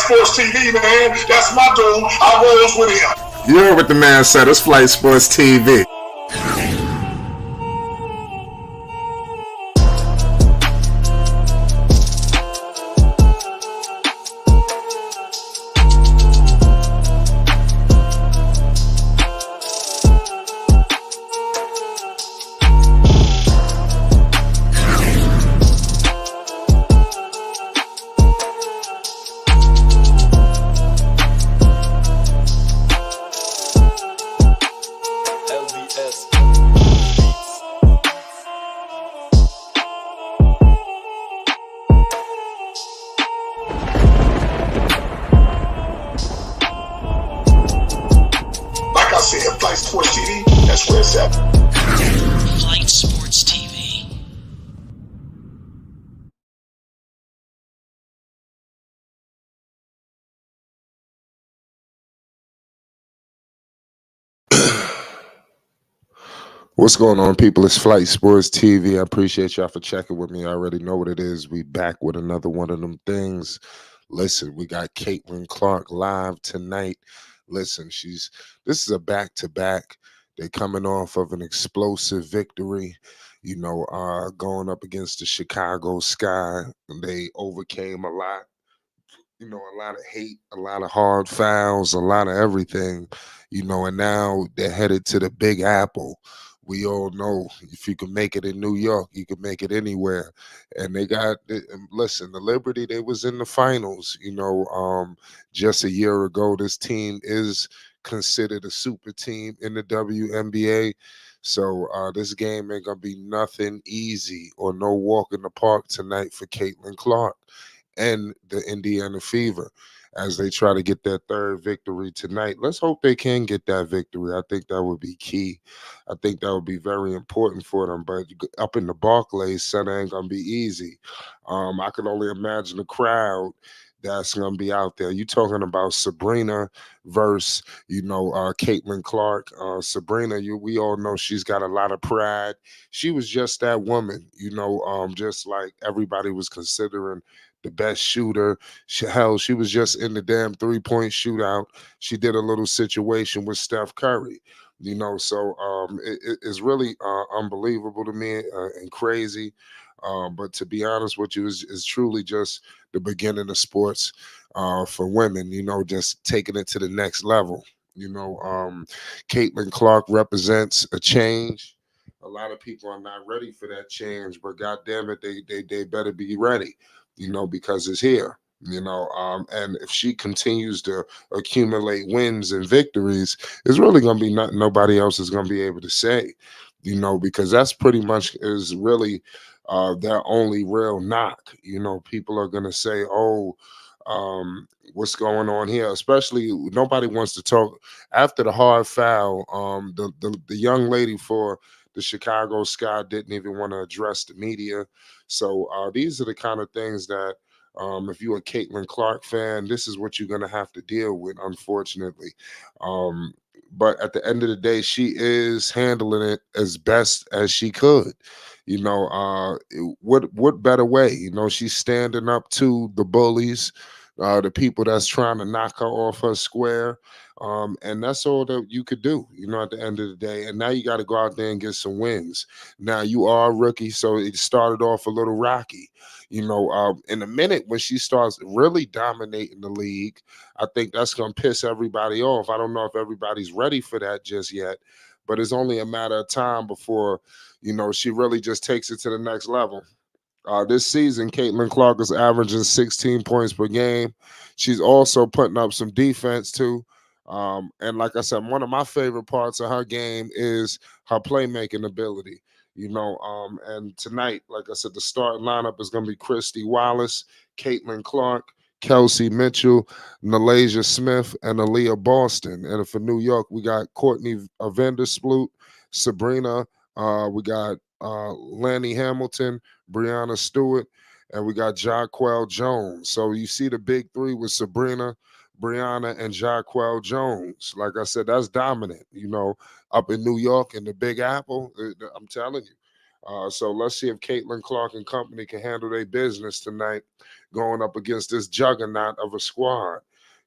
Sports TV, man. That's my dude. I rolls with him. You heard what the man said. It's Flight Sports TV. Like I said, Flight Sports TV, that's where it's at. Flight Sports TV. What's going on, people? It's Flight Sports TV. I appreciate y'all for checking with me. I already know what it is. We back with another one of them things. Listen, we got Caitlin Clark live tonight. Listen, this is a back-to-back. They're coming off of an explosive victory, going up against the Chicago Sky. They overcame a lot. A lot of hate, a lot of hard fouls, a lot of everything, and now they're headed to the Big Apple. We all know if you can make it in New York, you can make it anywhere. And they listen, the Liberty, they was in the finals, just a year ago. This team is considered a super team in the WNBA. So this game ain't going to be nothing easy or no walk in the park tonight for Caitlin Clark and the Indiana Fever as they try to get their third victory tonight. Let's hope they can get that victory. I think that would be key. I think that would be very important for them. But up in the Barclays Center ain't going to be easy. I can only imagine the crowd that's going to be out there. You talking about Sabrina versus, Caitlin Clark. Sabrina, we all know she's got a lot of pride. She was just that woman, just like everybody was considering the best shooter. She was just in the damn three-point shootout. She did a little situation with Steph Curry, so it's really unbelievable to me and crazy. But to be honest with you, is truly just the beginning of sports for women, just taking it to the next level. Caitlin Clark represents a change. A lot of people are not ready for that change, but God damn it, they better be ready, because it's here. And if she continues to accumulate wins and victories, it's really going to be nobody else is going to be able to say, because that's pretty much is really their only real knock. People are going to say, oh, what's going on here? Especially nobody wants to talk after the hard foul. The young lady for the Chicago Sky didn't even want to address the media. So these are the kind of things that if you're a Caitlin Clark fan, this is what you're going to have to deal with, unfortunately. But at the end of the day, she is handling it as best as she could. What better way? She's standing up to the bullies, the people that's trying to knock her off her square. And that's all that you could do, at the end of the day. And now you got to go out there and get some wins. Now you are a rookie, so it started off a little rocky. In a minute when she starts really dominating the league, I think that's going to piss everybody off. I don't know if everybody's ready for that just yet, but it's only a matter of time before, she really just takes it to the next level. This season, Caitlin Clark is averaging 16 points per game. She's also putting up some defense too. And like I said, one of my favorite parts of her game is her playmaking ability. And tonight, like I said, the starting lineup is going to be Christy Wallace, Caitlin Clark, Kelsey Mitchell, Nalasia Smith, and Aaliyah Boston. And for New York, we got Courtney Vandersloot, Sabrina. We got Lanny Hamilton, Brianna Stewart, and we got Jaquel Jones. So you see the big three with Sabrina, Brianna, and Jaquel Jones. Like I said, that's dominant, up in New York in the Big Apple. I'm telling you. So let's see if Caitlin Clark and company can handle their business tonight, going up against this juggernaut of a squad.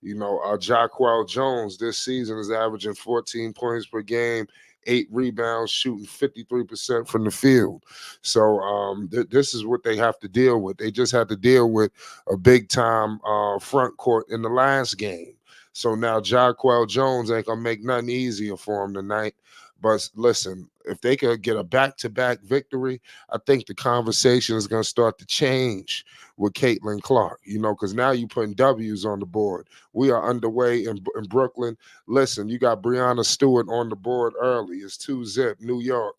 Jaquel Jones this season is averaging 14 points per game, 8 rebounds, shooting 53% from the field. So this is what they have to deal with. They just had to deal with a big time front court in the last game. So now Jaquel Jones ain't gonna make nothing easier for him tonight. But listen, if they could get a back-to-back victory, I think the conversation is going to start to change with Caitlin Clark, because now you're putting W's on the board. We are underway in Brooklyn. Listen, you got Breanna Stewart on the board early. It's 2-zip, New York.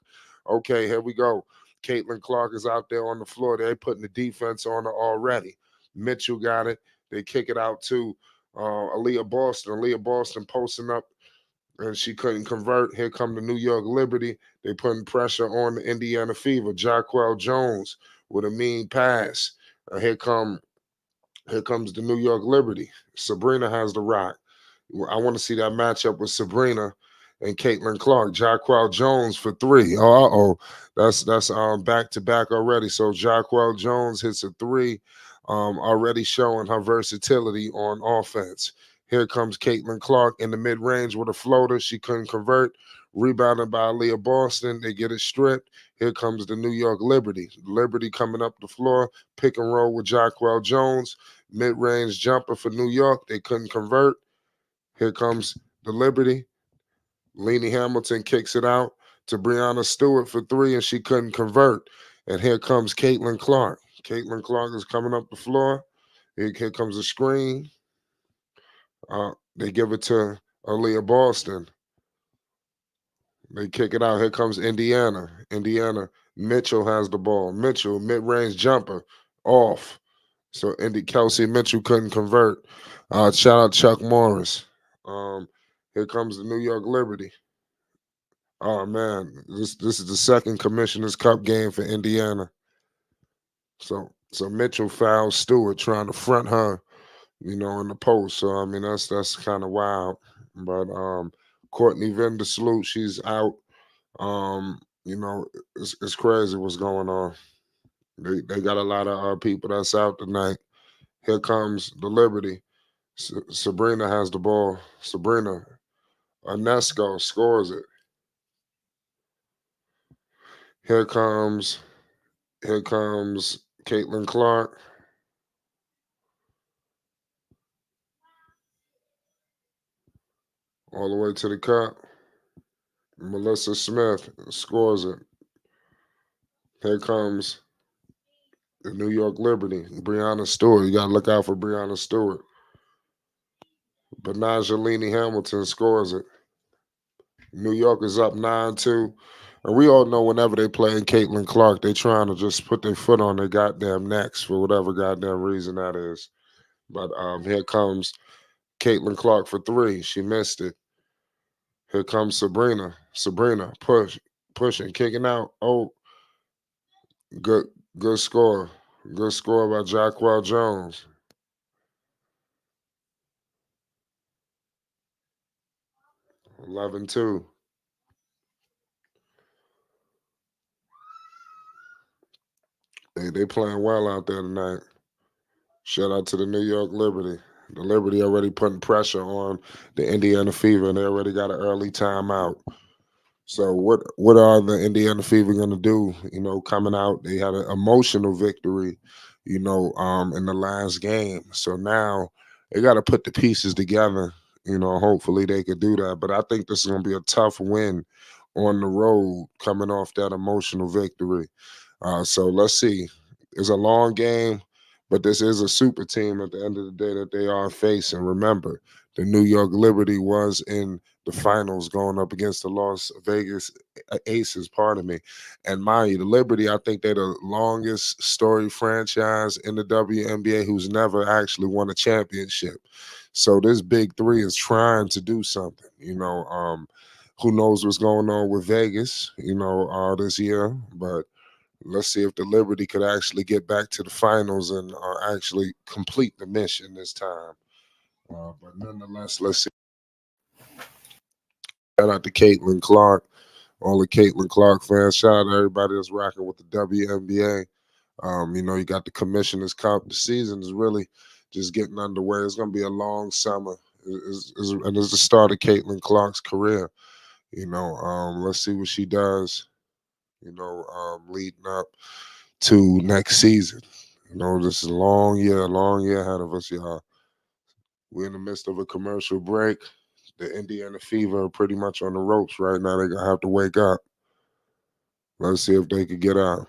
Okay, here we go. Caitlin Clark is out there on the floor. They're putting the defense on her already. Mitchell got it. They kick it out to Aaliyah Boston. Aaliyah Boston posting up, and she couldn't convert. Here come the New York Liberty. They putting pressure on the Indiana Fever. Jaquel Jones with a mean pass. Here comes the New York Liberty. Sabrina has the rock. I want to see that matchup with Sabrina and Caitlin Clark. Jaquel Jones for 3. That's back to back already. So Jaquel Jones hits a 3, already showing her versatility on offense. Here comes Caitlin Clark in the mid-range with a floater. She couldn't convert. Rebounded by Aaliyah Boston. They get it stripped. Here comes the New York Liberty. Liberty coming up the floor. Pick and roll with Jaquel Jones. Mid-range jumper for New York. They couldn't convert. Here comes the Liberty. Leanie Hamilton kicks it out to Breanna Stewart for 3, and she couldn't convert. And here comes Caitlin Clark. Caitlin Clark is coming up the floor. Here comes a screen. They give it to Aaliyah Boston. They kick it out. Here comes Indiana. Mitchell has the ball. Mitchell, mid-range jumper, off. So Kelsey Mitchell couldn't convert. Shout out Chuck Morris. Here comes the New York Liberty. Oh man, this is the second Commissioner's Cup game for Indiana. So Mitchell fouls Stewart trying to front her, in the post. So I mean that's kind of wild. But Courtney Vandersloot, she's out. It's crazy what's going on. They got a lot of people that's out tonight. Here comes the Liberty. Sabrina has the ball. Sabrina Ionesco scores it. Here comes Caitlin Clark. All the way to the cup. Melissa Smith scores it. Here comes the New York Liberty. Breanna Stewart. You got to look out for Breanna Stewart. Benaja Leanie Hamilton scores it. New York is up 9-2. And we all know whenever they play in Caitlin Clark, they trying to just put their foot on their goddamn necks for whatever goddamn reason that is. But here comes Caitlin Clark for 3. She missed it. Here comes Sabrina. Sabrina, pushing, kicking out. Oh, good score. Good score by Jaquel Jones. (11-2). They playing well out there tonight. Shout out to the New York Liberty. The Liberty already putting pressure on the Indiana Fever, and they already got an early timeout. So what are the Indiana Fever going to do? Coming out, they had an emotional victory, in the last game. So now they got to put the pieces together. Hopefully they could do that. But I think this is going to be a tough win on the road coming off that emotional victory. So let's see. It's a long game, but this is a super team at the end of the day that they are facing. Remember, the New York Liberty was in the finals going up against the Las Vegas Aces, pardon me. And mind you, the Liberty, I think they're the longest storied franchise in the WNBA who's never actually won a championship. So this big three is trying to do something, who knows what's going on with Vegas, this year. But let's see if the Liberty could actually get back to the finals and actually complete the mission this time. But nonetheless, let's see. Shout out to Caitlin Clark. all the Caitlin Clark fans. Shout out to everybody that's rocking with the WNBA. You got the Commissioner's Cup. The season is really just getting underway. It's going to be a long summer, and it's the start of Caitlin Clark's career. Let's see what she does. Leading up to next season. This is a long year ahead of us, y'all. We're in the midst of a commercial break. The Indiana Fever are pretty much on the ropes right now. They're going to have to wake up. Let's see if they can get out.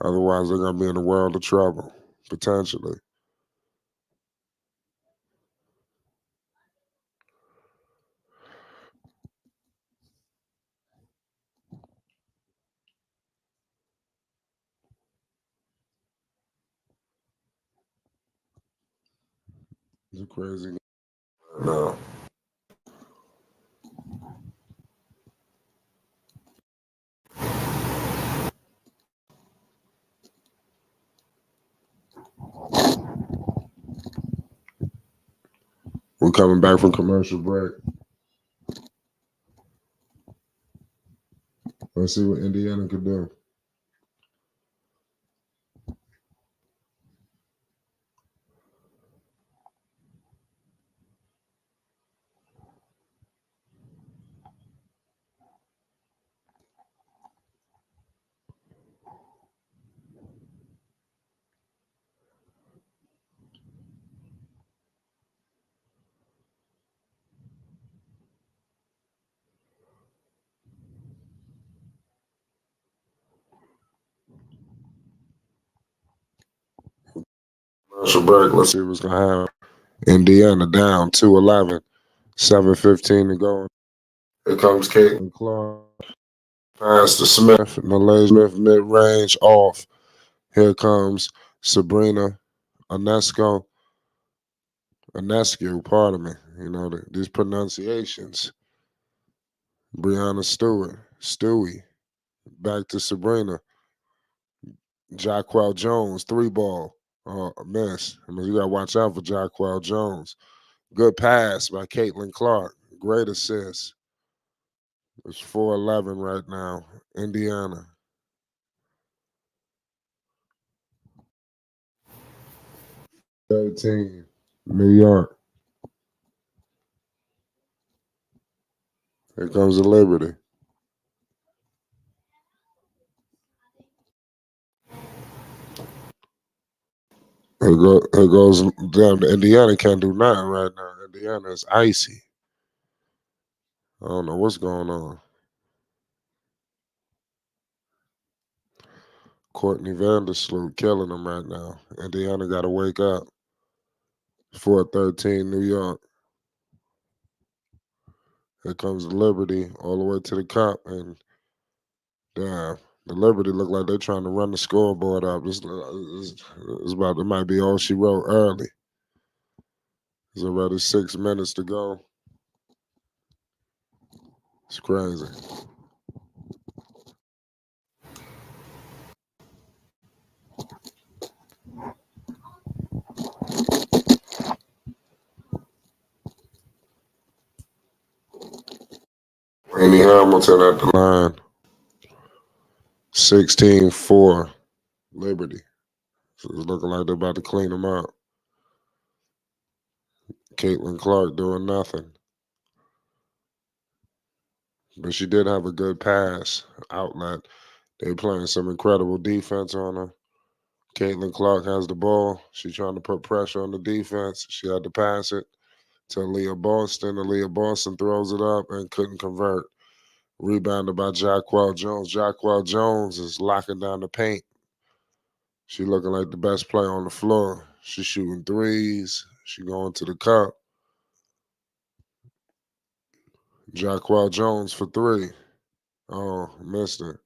Otherwise, they're going to be in a world of trouble, potentially. It's crazy. No. We're coming back from commercial break. Let's see what Indiana can do. Commercial break. Let's see what's going to happen. Indiana down 2-11. 7:15 to go. Here comes Caitlin Clark. Pass to Smith. Malay Smith mid-range off. Here comes Sabrina Ionescu, pardon me. These pronunciations. Brianna Stewart. Stewie. Back to Sabrina. Jacquel Jones, 3-ball. Miss. You got to watch out for Jacquel Jones. Good pass by Caitlin Clark. Great assist. It's 4-11 right now. Indiana. '13. New York. Here comes the Liberty. Here goes damn. The Indiana can't do nothing right now. Indiana is icy. I don't know what's going on. Courtney Vandersloot killing them right now. Indiana got to wake up. 4-13 New York. Here comes the Liberty all the way to the cup, and damn, the Liberty look like they're trying to run the scoreboard up. It's about, it might be all she wrote early. There's already 6 minutes to go. It's crazy. Amy Hamilton at the line. 16-4 Liberty. So it's looking like they're about to clean them up. Caitlin Clark doing nothing. But she did have a good pass outlet. They're playing some incredible defense on her. Caitlin Clark has the ball. She's trying to put pressure on the defense. She had to pass it to Leah Boston. And Leah Boston throws it up and couldn't convert. Rebounded by Jacquel Jones. Jacquel Jones is locking down the paint. She looking like the best player on the floor. She's shooting threes. She going to the cup. Jacquel Jones for 3. Oh, missed it.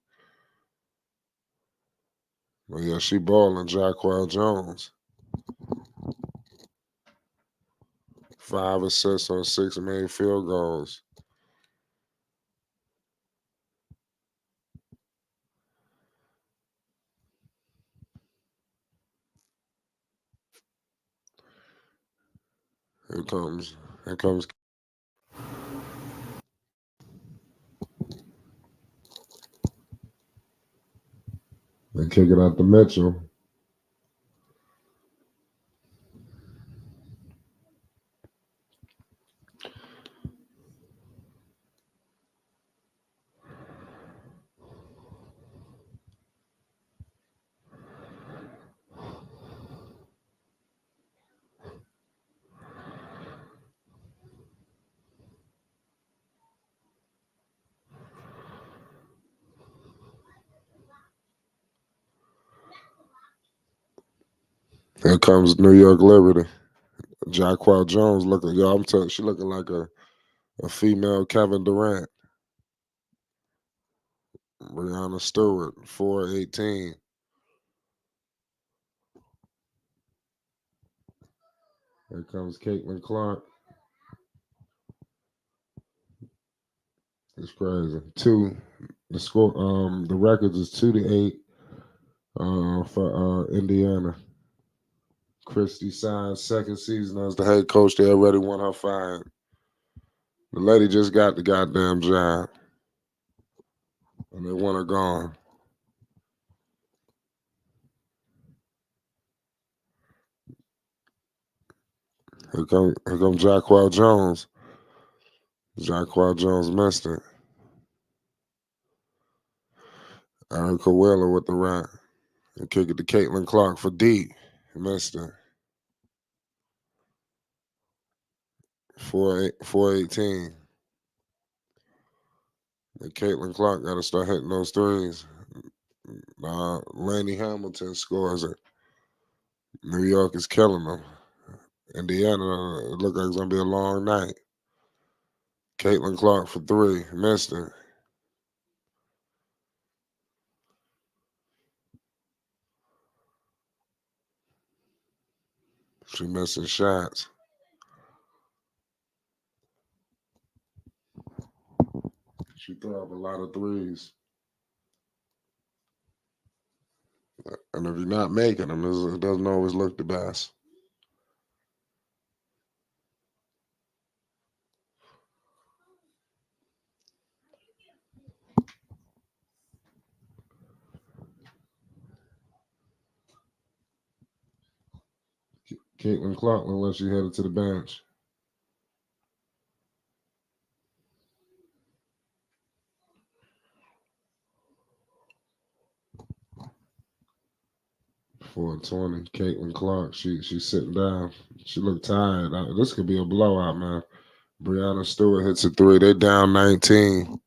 Well, yeah, she balling, Jacquel Jones. 5 assists on 6 made field goals. Here comes kick it out to Mitchell. Here comes New York Liberty. Jacquel Jones looking, yo, I'm telling, she looking like a female Kevin Durant. Brianna Stewart, 4'18". Here comes Caitlin Clark. It's crazy. The score, the records is 2-8 for Indiana. Christy Sign's second season as the head coach. They already won her fight. The lady just got the goddamn job. And they want her gone. Here come Jacquel Jones. Jacquel Jones missed it. Erica Wheeler with the right. And kick it to Caitlin Clark for deep. Missed it. 4-18. And Caitlin Clark got to start hitting those threes. Laney Hamilton scores it. New York is killing them. Indiana, it looks like it's going to be a long night. Caitlin Clark for three. Missed it. She missing shots. She threw up a lot of threes. And if you're not making them, it doesn't always look the best. Caitlin Clark, unless she headed to the bench. .420. Caitlin Clark, she's sitting down. She looked tired. This could be a blowout, man. Brianna Stewart hits a three. They down 19.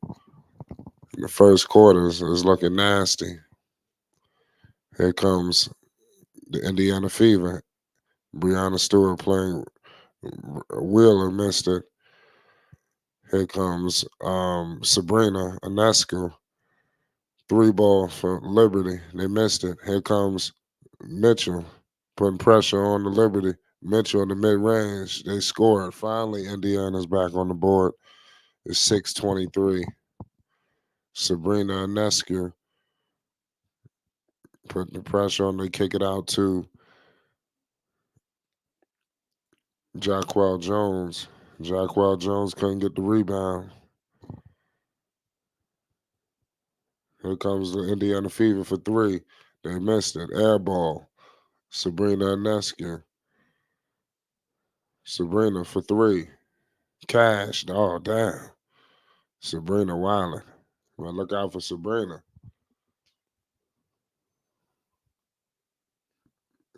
In the first quarter is looking nasty. Here comes the Indiana Fever. Brianna Stewart playing Wheeler, missed it. Here comes Sabrina Ionescu. Three ball for Liberty. They missed it. Here comes Mitchell putting pressure on the Liberty. Mitchell in the mid-range. They scored. Finally, Indiana's back on the board. It's 6:23. Sabrina Ionescu putting the pressure on. They kick it out to Jacquel Jones. Jacquel Jones couldn't get the rebound. Here comes the Indiana Fever for three. They missed it. Air ball. Sabrina Ionescu. Sabrina for three. Cash. Oh, damn. Sabrina wilding. Well, look out for Sabrina.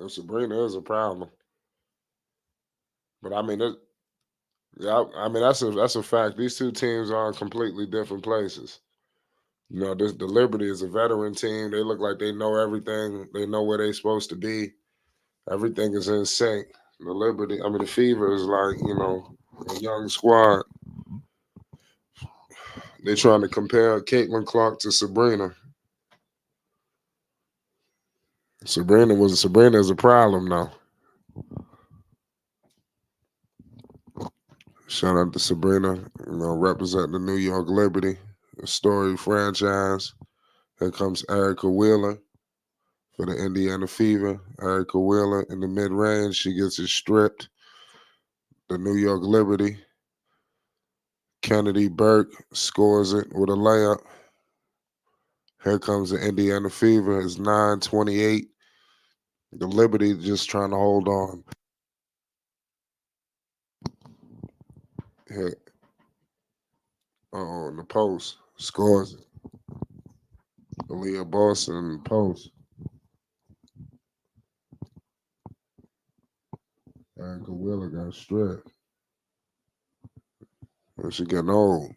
Sabrina is a problem. But I mean, that's a fact. These two teams are in completely different places. You know, the Liberty is a veteran team. They look like they know everything. They know where they're supposed to be. Everything is in sync. The Fever is like, a young squad. They're trying to compare Caitlin Clark to Sabrina. Sabrina is a problem now. Shout out to Sabrina, representing the New York Liberty, a storied franchise. Here comes Erica Wheeler for the Indiana Fever. Erica Wheeler in the mid-range. She gets it stripped. The New York Liberty. Kennedy Burke scores it with a layup. Here comes the Indiana Fever. It's 9:28. The Liberty just trying to hold on. Here, in the post. Scores it. Aaliyah Boston post. Erica Wheeler got stripped. And she getting old.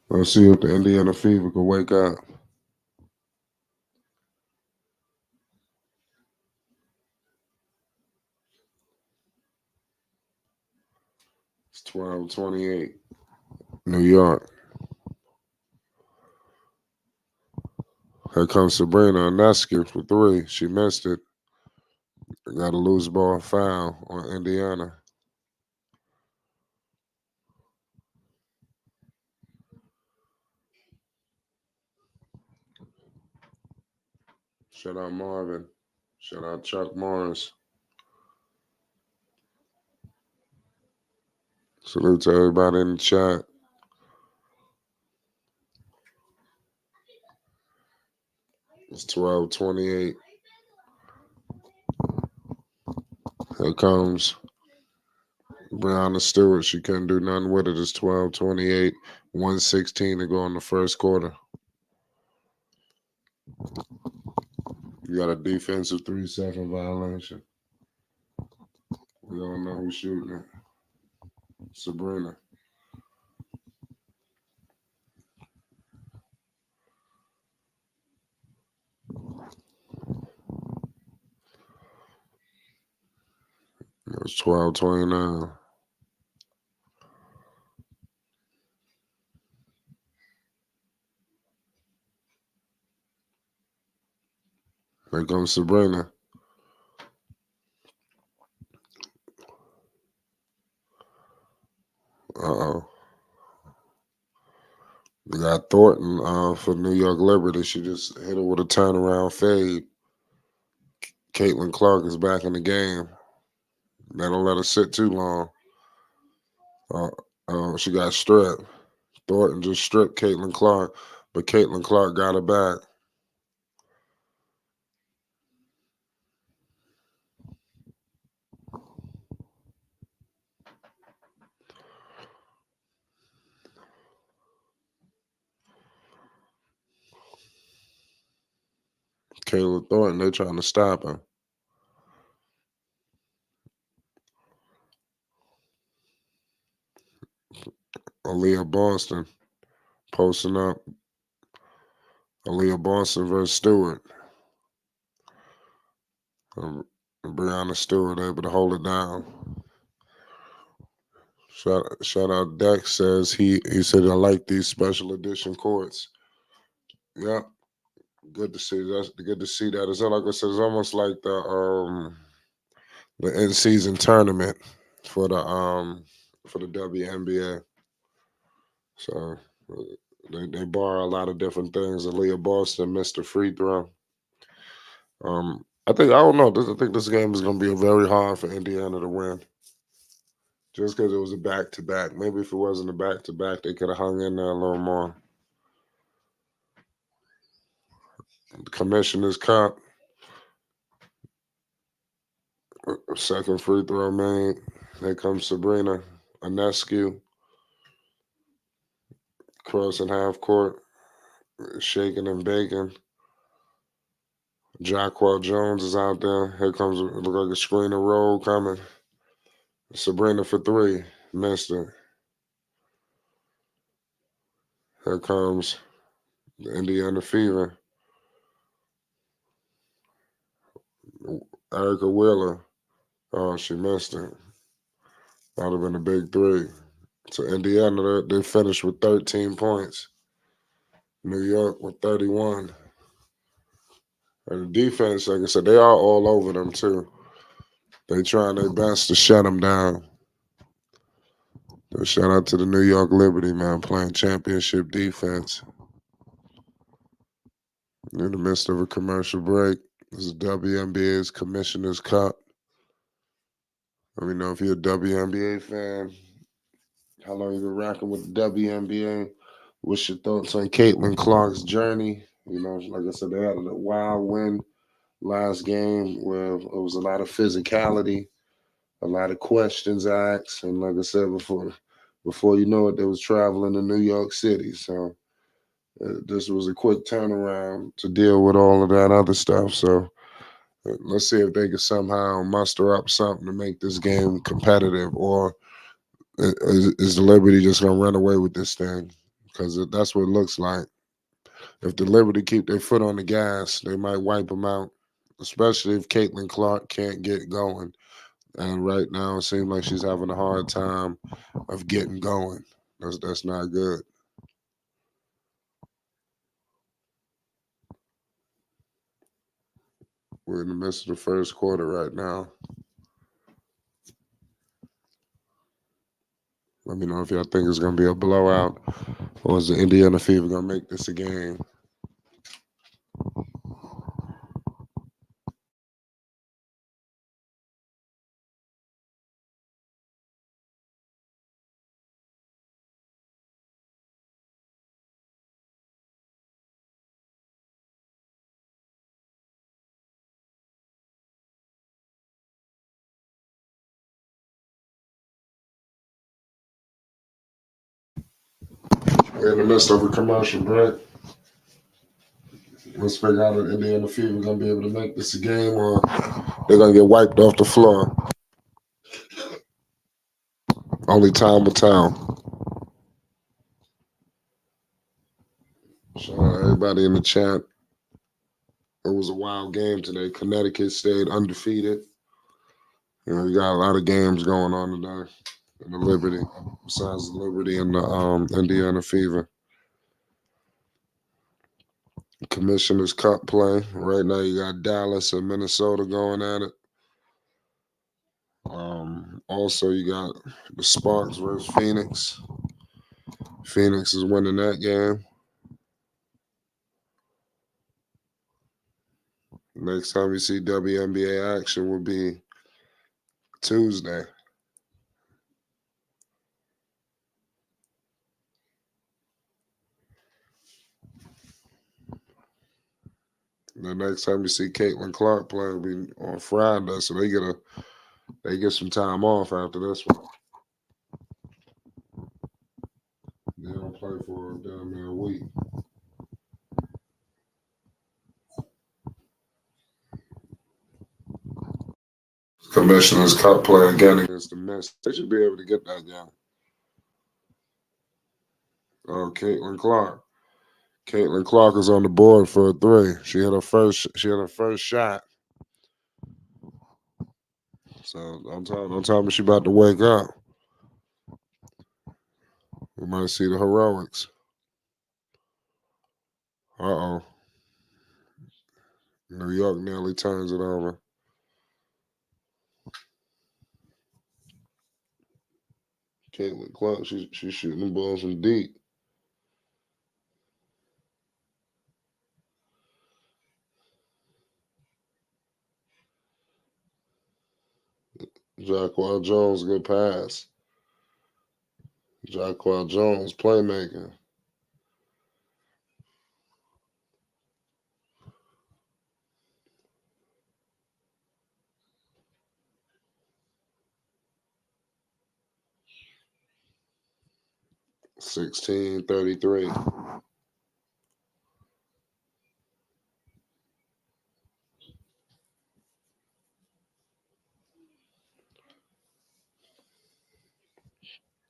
Let's see if the Indiana Fever can wake up. It's 12:28. New York. Here comes Sabrina Ionescu for three. She missed it. Got a loose ball foul on Indiana. Shout out Marvin. Shout out Chuck Morris. Salute to everybody in the chat. It's 12:28. Here comes Brianna Stewart. She couldn't do nothing with it. It's 12:28. 1:16 to go in the first quarter. You got a defensive 3-second violation. We all know who's shooting it. Sabrina. It's 12:29. Here comes Sabrina. Uh-oh. We got Thornton for New York Liberty. She just hit it with a turnaround fade. Caitlin Clark is back in the game. They don't let her sit too long. She got stripped. Thornton just stripped Caitlin Clark, but Caitlin Clark got her back. Kayla Thornton, they're trying to stop her. Aaliyah Boston posting up. Aaliyah Boston versus Stewart. Brianna Stewart able to hold it down. Shout out Dex says he said I like these special edition courts. Yeah, good to see. That's good to see that. It's like I said, it's almost like the in season tournament for the WNBA. So they borrow a lot of different things. Aaliyah Boston missed a free throw. I don't know. I think this game is going to be very hard for Indiana to win. Just because it was a back-to-back. Maybe if it wasn't a back-to-back, they could have hung in there a little more. The Commissioner's Cup. Second free throw made. Here comes Sabrina Ionescu. Crossing half court. Shaking and baking. Jacquel Jones is out there. Here comes, it look like a screen and roll coming. Sabrina for three. Missed it. Here comes the Indiana Fever. Erica Wheeler. Oh, she missed it. That would have been a big three. So Indiana, they finished with 13 points. New York with 31. And the defense, like I said, they are all over them too. They trying their best to shut them down. So shout out to the New York Liberty, man, playing championship defense. In the midst of a commercial break, this is WNBA's Commissioner's Cup. Let me know if you're a WNBA fan. How long you been rocking with the WNBA? What's your thoughts on Caitlin Clark's journey? You know, like I said, they had a wild win last game where it was a lot of physicality, a lot of questions asked, and like I said before you know it, they was traveling to New York City. So this was a quick turnaround to deal with all of that other stuff. So let's see if they can somehow muster up something to make this game competitive, or is the Liberty just gonna run away with this thing? Because that's what it looks like. If the Liberty keep their foot on the gas, they might wipe them out. Especially if Caitlin Clark can't get going. And right now, it seems like she's having a hard time of getting going. That's not good. We're in the midst of the first quarter right now. Let me know if y'all think it's gonna be a blowout, or is the Indiana Fever gonna make this a game? We're in the midst of a commercial break. Let's figure out if Indiana Fever gonna be able to make this a game, or they're gonna get wiped off the floor. Only time will tell. Shout out everybody in the chat. It was a wild game today. Connecticut stayed undefeated. You know, you got a lot of games going on today in the Liberty, besides the Liberty and the Indiana Fever. Commissioner's Cup play. Right now you got Dallas and Minnesota going at it. Also you got the Sparks versus Phoenix. Phoenix is winning that game. Next time you see WNBA action will be Tuesday. The next time you see Caitlin Clark play will be on Friday, so they get some time off after this one. They don't play for damn near a week. Commissioner's Cup play again against the Mets. They should be able to get that game. Oh, Caitlin Clark. Caitlin Clark is on the board for a three. She had her first shot. So don't tell me she about to wake up. We might see the heroics. Uh-oh. New York nearly turns it over. Caitlin Clark, she's shooting the balls from deep. Jacquel Jones, good pass. Jacquel Jones, playmaker. $16.33.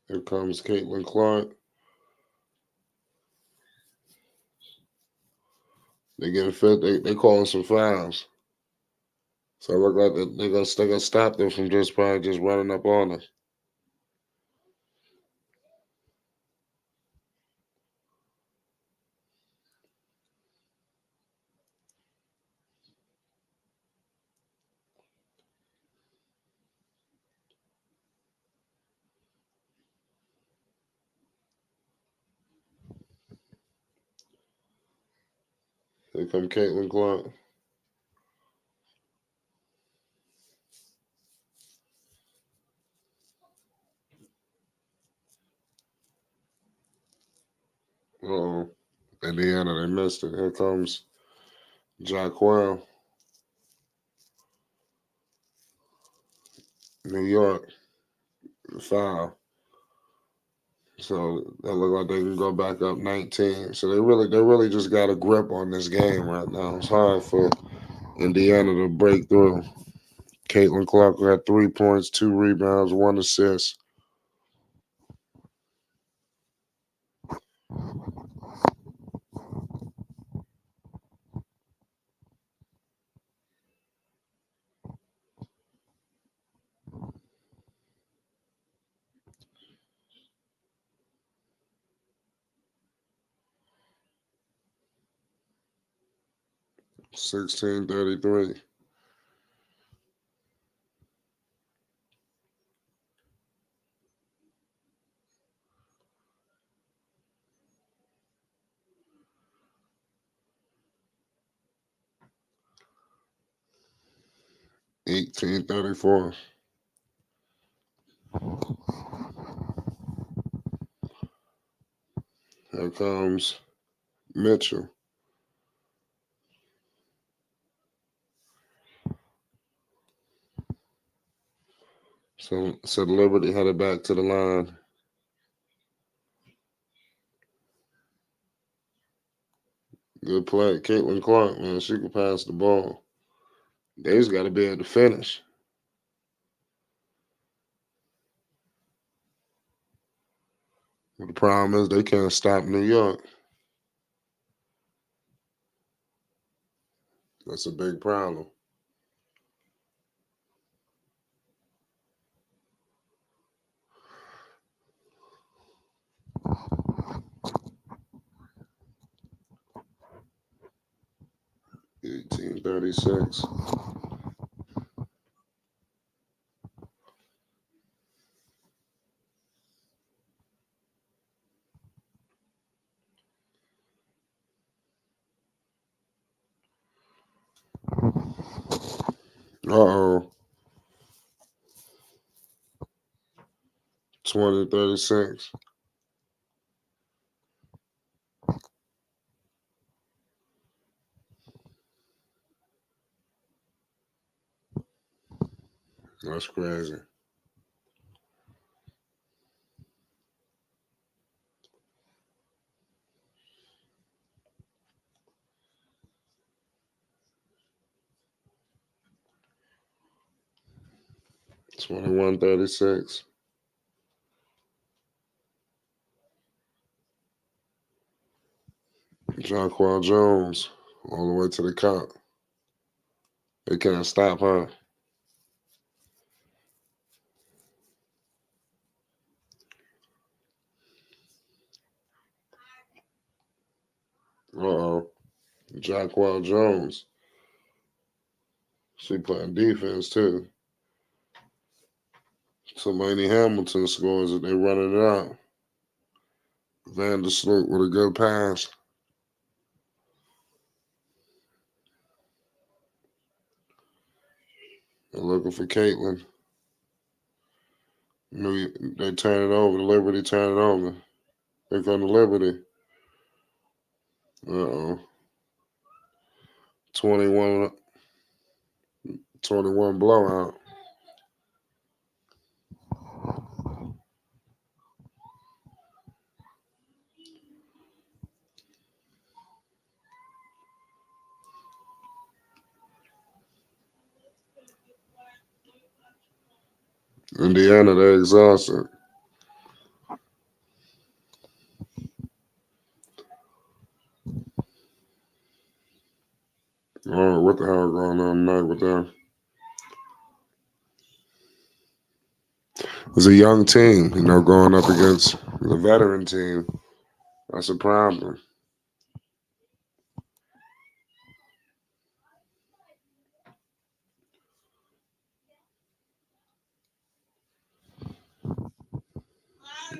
Here comes Caitlin Clark. They getting fit. They calling some fouls. So it look like they're gonna stop them from probably just running up on us. Here come Caitlin Clark. Oh, Indiana, they missed it. Here comes Jaquel, New York, foul. So they look like they can go back up 19. So they really just got a grip on this game right now. It's hard for Indiana to break through. Caitlin Clark had 3 points, 2 rebounds, 1 assist. $16.33. $18.34. Here comes Mitchell. So Liberty headed back to the line. Good play. Caitlin Clark, man, she can pass the ball. They just got to be able to finish. But the problem is they can't stop New York. That's a big problem. $18.36. Uh-oh. 20-36. That's crazy. $21.36. Jonquel Jones all the way to the cup. They can't stop her. Uh-oh. Jonquel Jones. She playing defense too. So Laney Hamilton scores it. They running it out. Vandersloot with a good pass. They're looking for Caitlin. They turn it over. The Liberty turn it over. Here come the Liberty. Uh-oh. 21 blowout. Indiana, they're exhausted. I don't know what the hell going on tonight with them. It's a young team, going up against the veteran team. That's a problem.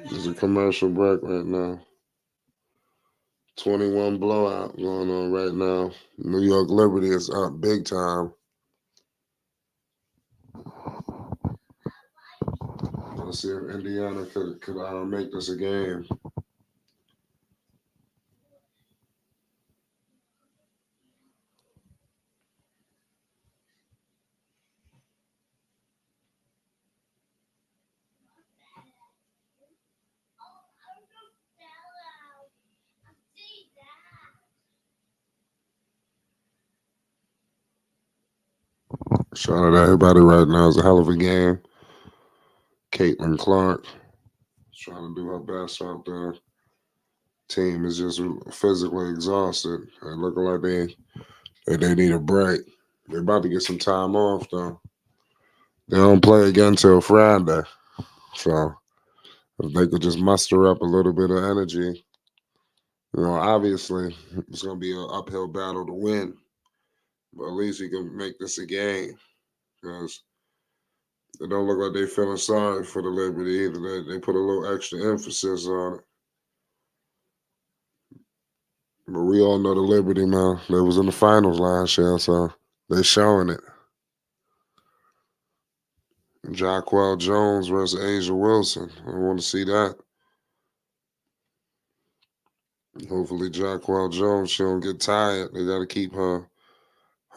There's a commercial break right now. 21 blowout going on right now. New York Liberty is up big time. Let's see if Indiana could make this a game. Shout out to everybody right now. It's a hell of a game. Caitlin Clark trying to do her best out there. Team is just physically exhausted. They looking like they need a break. They're about to get some time off though. They don't play again till Friday. So if they could just muster up a little bit of energy, obviously it's gonna be an uphill battle to win. But at least you can make this a game. Because it don't look like they feeling sorry for the Liberty either. They put a little extra emphasis on it. But we all know the Liberty, man. They was in the finals last year, so they showing it. Jacquel Jones versus Asia Wilson. I want to see that. Hopefully Jacquel Jones, she don't get tired. They got to keep her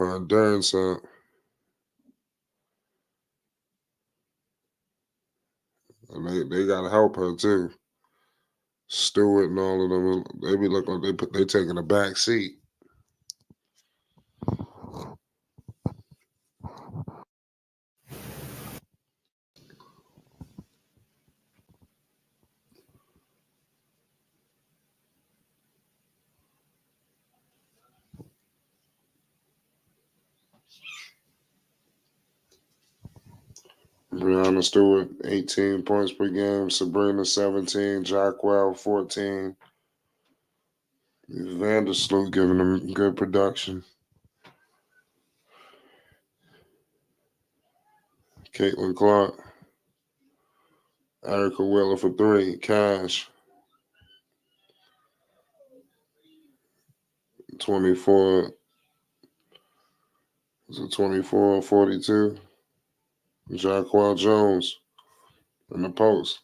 endurance up. And they got to help her too. Stewart and all of them, they be looking like they taking a back seat. Brianna Stewart, 18 points per game. Sabrina, 17. Jacquel, 14. Vandersloot giving them good production. Caitlin Clark. Erica Wheeler for 3. Cash. 24. Is it 24 42? Jacquel Jones in the post.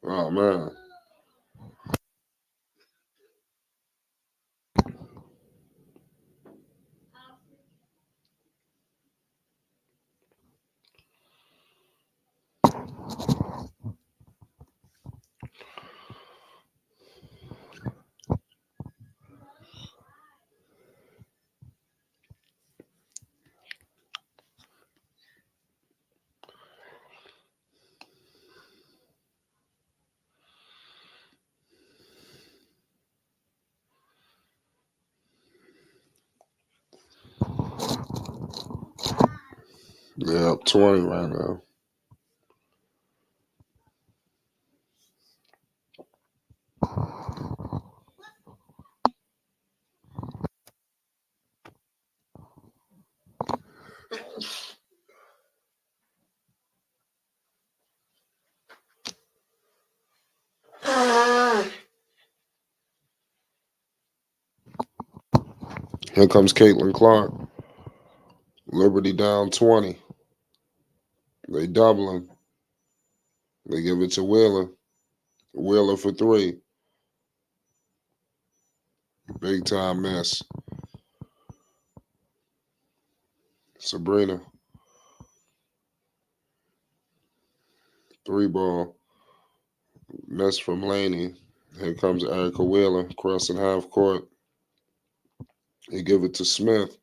Oh, man. They're up 20 right now. Here comes Caitlin Clark. Liberty down 20. They doubling. They give it to Wheeler. Wheeler for 3. Big time miss. Sabrina. 3 ball. Miss from Laney. Here comes Erica Wheeler crossing half court. They give it to Smith.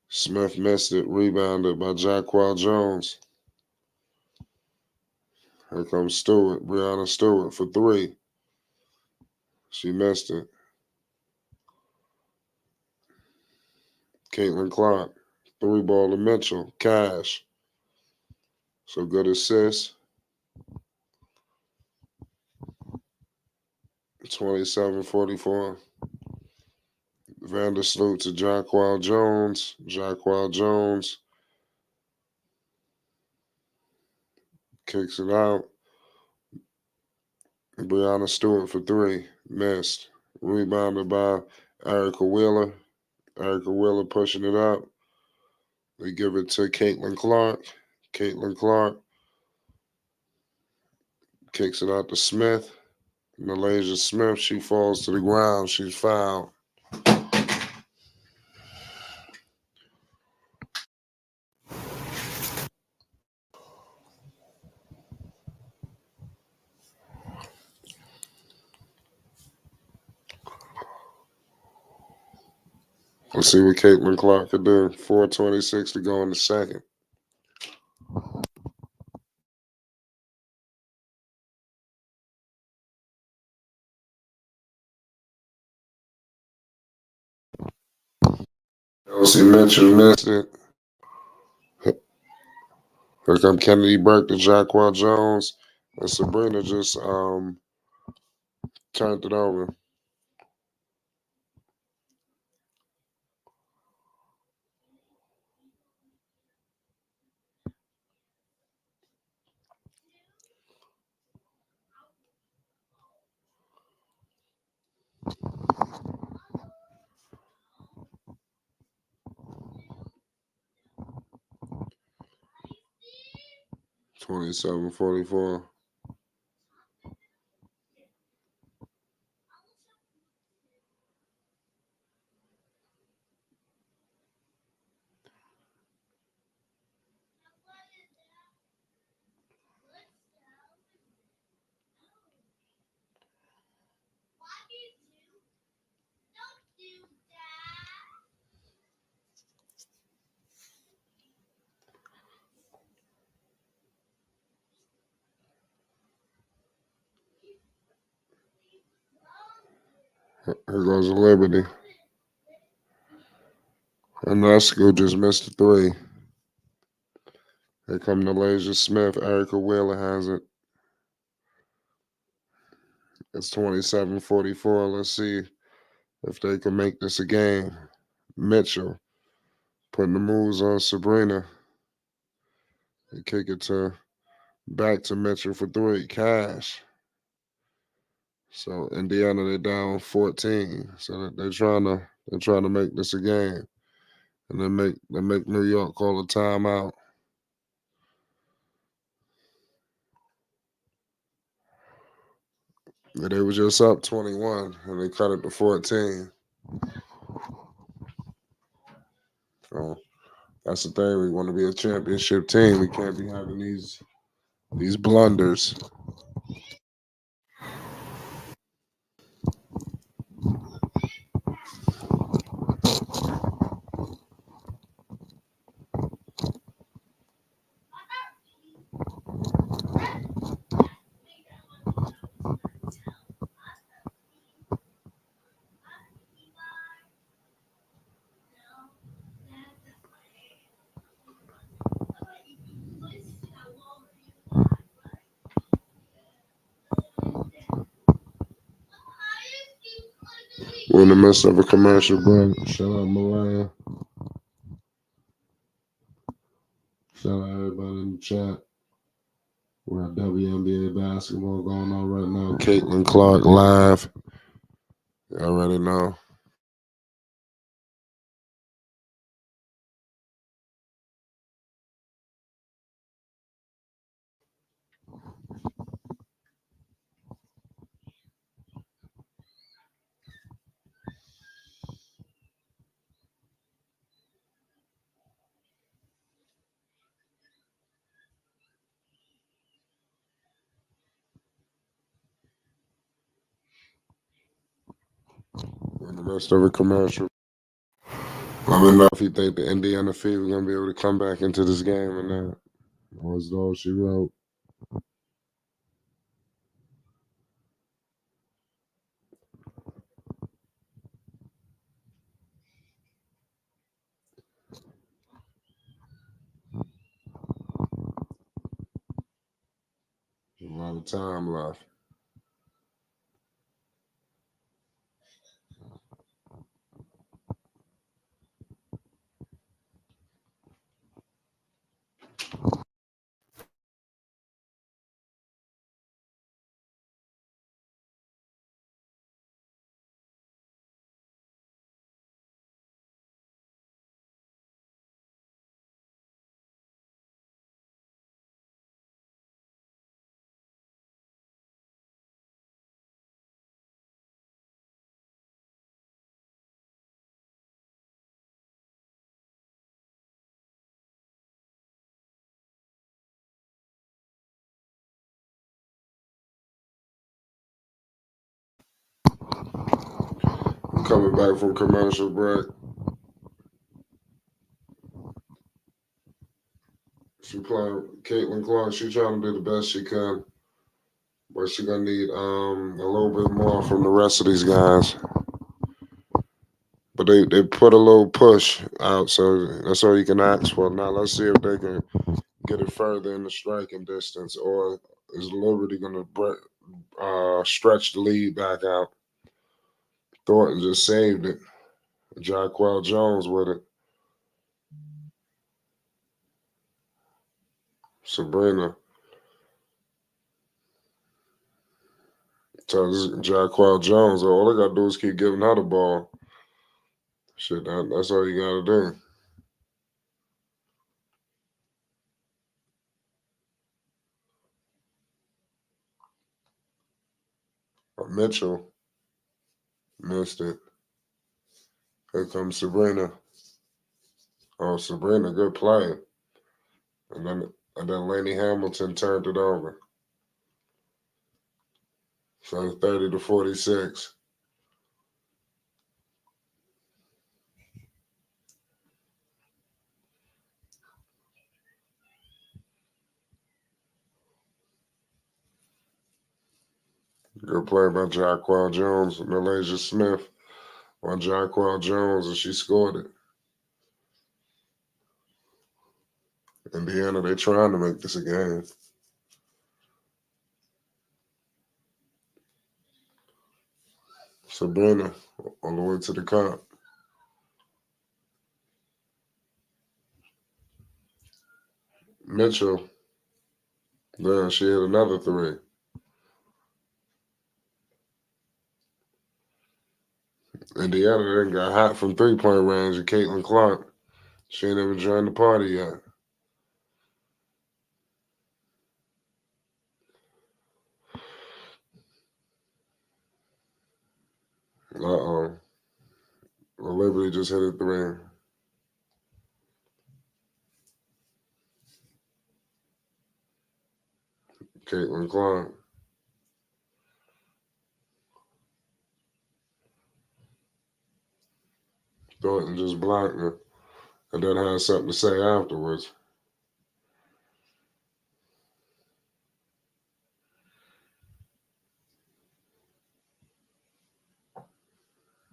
Smith missed it. Rebounded by Jacquel Jones. Here comes Stewart. Brianna Stewart for 3. She missed it. Caitlin Clark. 3 ball to Mitchell. Cash. So good assist. 27-44. Vandersloot to Jacquel Jones. Jacquel Jones kicks it out. Brianna Stewart for 3. Missed. Rebounded by Erica Wheeler. Erica Wheeler pushing it up. They give it to Caitlin Clark. Caitlin Clark kicks it out to Smith. Malaysia Smith, she falls to the ground. She's fouled. Let's see what Caitlin Clark can do. 4:26 to go in the second. Elsie Mitchell missed it. Here come Kennedy Burke to Jacquel Jones. And Sabrina just turned it over. $27-44. Here goes Liberty. And Lesko just missed the three. Here come Nalasia Smith. Erica Wheeler has it. It's 27-44. Let's see if they can make this a game. Mitchell putting the moves on Sabrina. They kick it back to Mitchell for three. Cash. So Indiana, they're down 14. So they're trying to make this a game. And they make New York call a timeout. They were just up 21 and they cut it to 14. So that's the thing. We want to be a championship team. We can't be having these blunders. We're in the midst of a commercial break. Shout out Mariah. Shout out everybody in the chat. We got WNBA basketball going on right now. Caitlin Clark live. You already know. We're in the midst of a commercial. Let me know if you think the Indiana Fever are going to be able to come back into this game or not. Or is all she wrote. A lot of time left. I'm coming back from commercial break. She playing Caitlin Clark. She trying to do the best she can, but she gonna need a little bit more from the rest of these guys. But they put a little push out, so that's all you can ask for. Now let's see if they can get it further in the striking distance, or is Liberty gonna stretch the lead back out? Thornton just saved it. Jaquel Jones with it. Sabrina tells Jaquel Jones, all they gotta do is keep giving her the ball. Shit, that's all you gotta do. Mitchell missed it. Here comes Sabrina. Oh, Sabrina, good play. And then Laney Hamilton turned it over. So 30-46. Good play by Jaquel Jones and Malaysia Smith on Jaquel Jones, and she scored it. Indiana, they trying to make this a game. Sabrina on the way to the cup. Mitchell, then she hit another three. Indiana then got hot from three-point range, and Caitlin Clark, she ain't even joined the party yet. Uh-oh. Well, Liberty just hit a three. Caitlin Clark. Thornton just blocked her and then had something to say afterwards.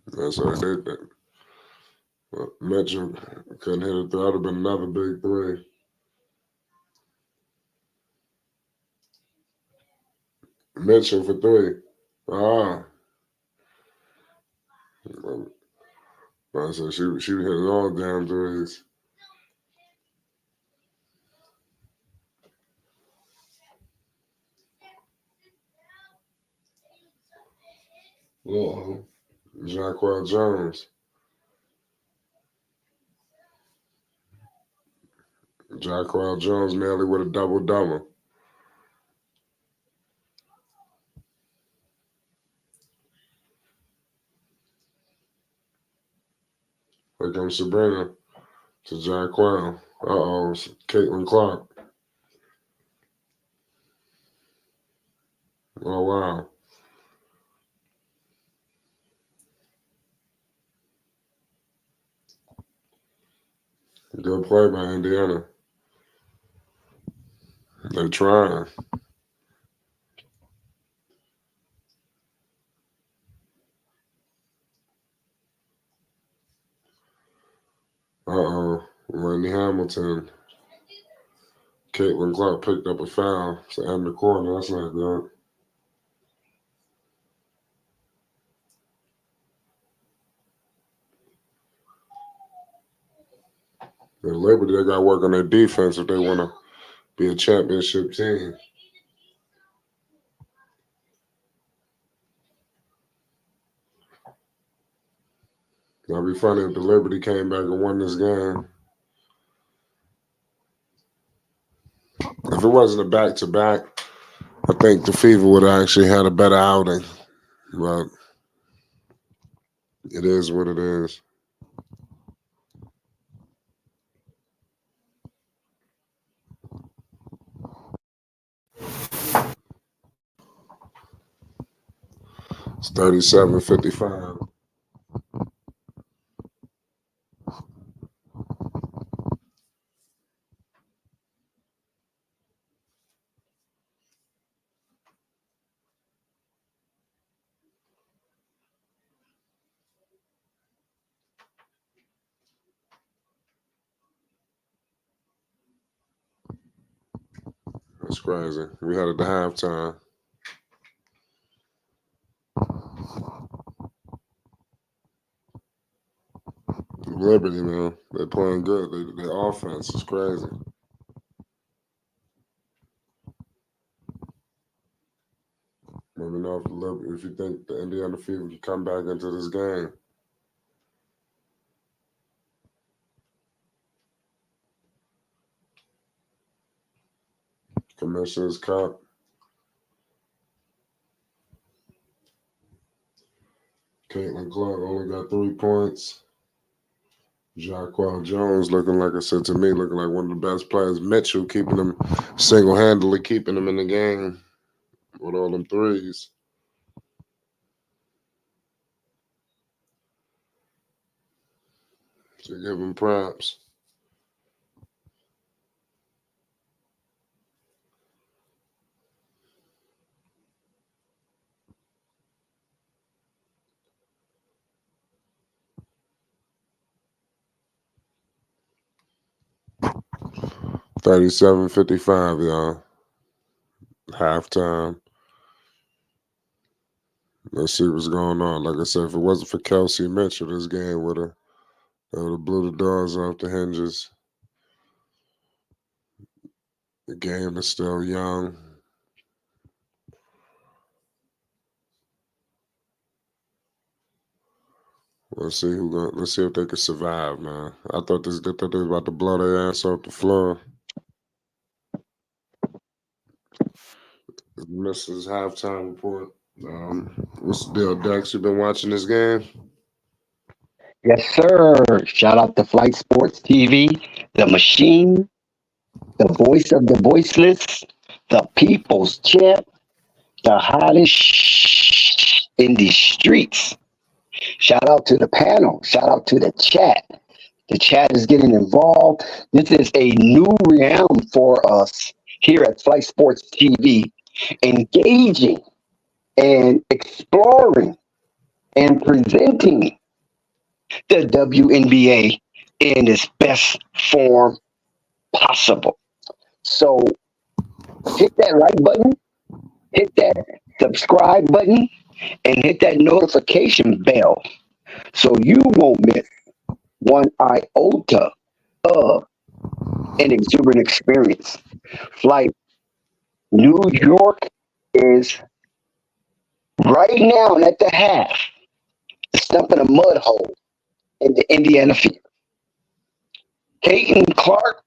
That's why they did that. Mitchell couldn't hit it. That would have been another big three. Mitchell for three. Ah. I said she hit all damn threes. Uh-oh. Jaquel Jones. Jaquel Jones nearly with a double-double. Here comes Sabrina to Jaquel. Uh-oh, Caitlin Clark. Oh, wow. Good play by Indiana. They're trying. Uh-oh, Randy Hamilton. Caitlin Clark picked up a foul to end the quarter. That's not good. The Liberty, they got to work on their defense if they want to be a championship team. That'd be funny if the Liberty came back and won this game. If it wasn't a back-to-back, I think the Fever would have actually had a better outing. But it is what it is. It's 37-55. It's crazy. We had it at the halftime. Liberty, man, they're playing good. Their offense is crazy. Let me know if you think the Indiana Fever can come back into this game. Commissioner's Cup. Caitlin Clark only got 3 points. Jaquan Jones looking, like I said to me, looking like one of the best players. Mitchell keeping them single-handedly, keeping them in the game with all them threes. So give him props. $37-55, y'all. Halftime. Let's see what's going on. Like I said, if it wasn't for Kelsey Mitchell, this game would have blew the doors off the hinges. The game is still young. Let's see if they can survive, man. I thought they was about to blow their ass off the floor. Mrs. Halftime report. What's the deal, Dex? You been watching this game? Yes, sir. Shout out to Flight Sports TV, the machine, the voice of the voiceless, the people's champ, the hottest in the streets. Shout out to the panel. Shout out to the chat. The chat is getting involved. This is a new realm for us here at Flight Sports TV, engaging and exploring and presenting the WNBA in its best form possible. So hit that like button, hit that subscribe button, and hit that notification bell so you won't miss one iota of an exuberant experience. Flight New York is right now at the half, stumping a mud hole in the Indiana Fever. Caitlin Clark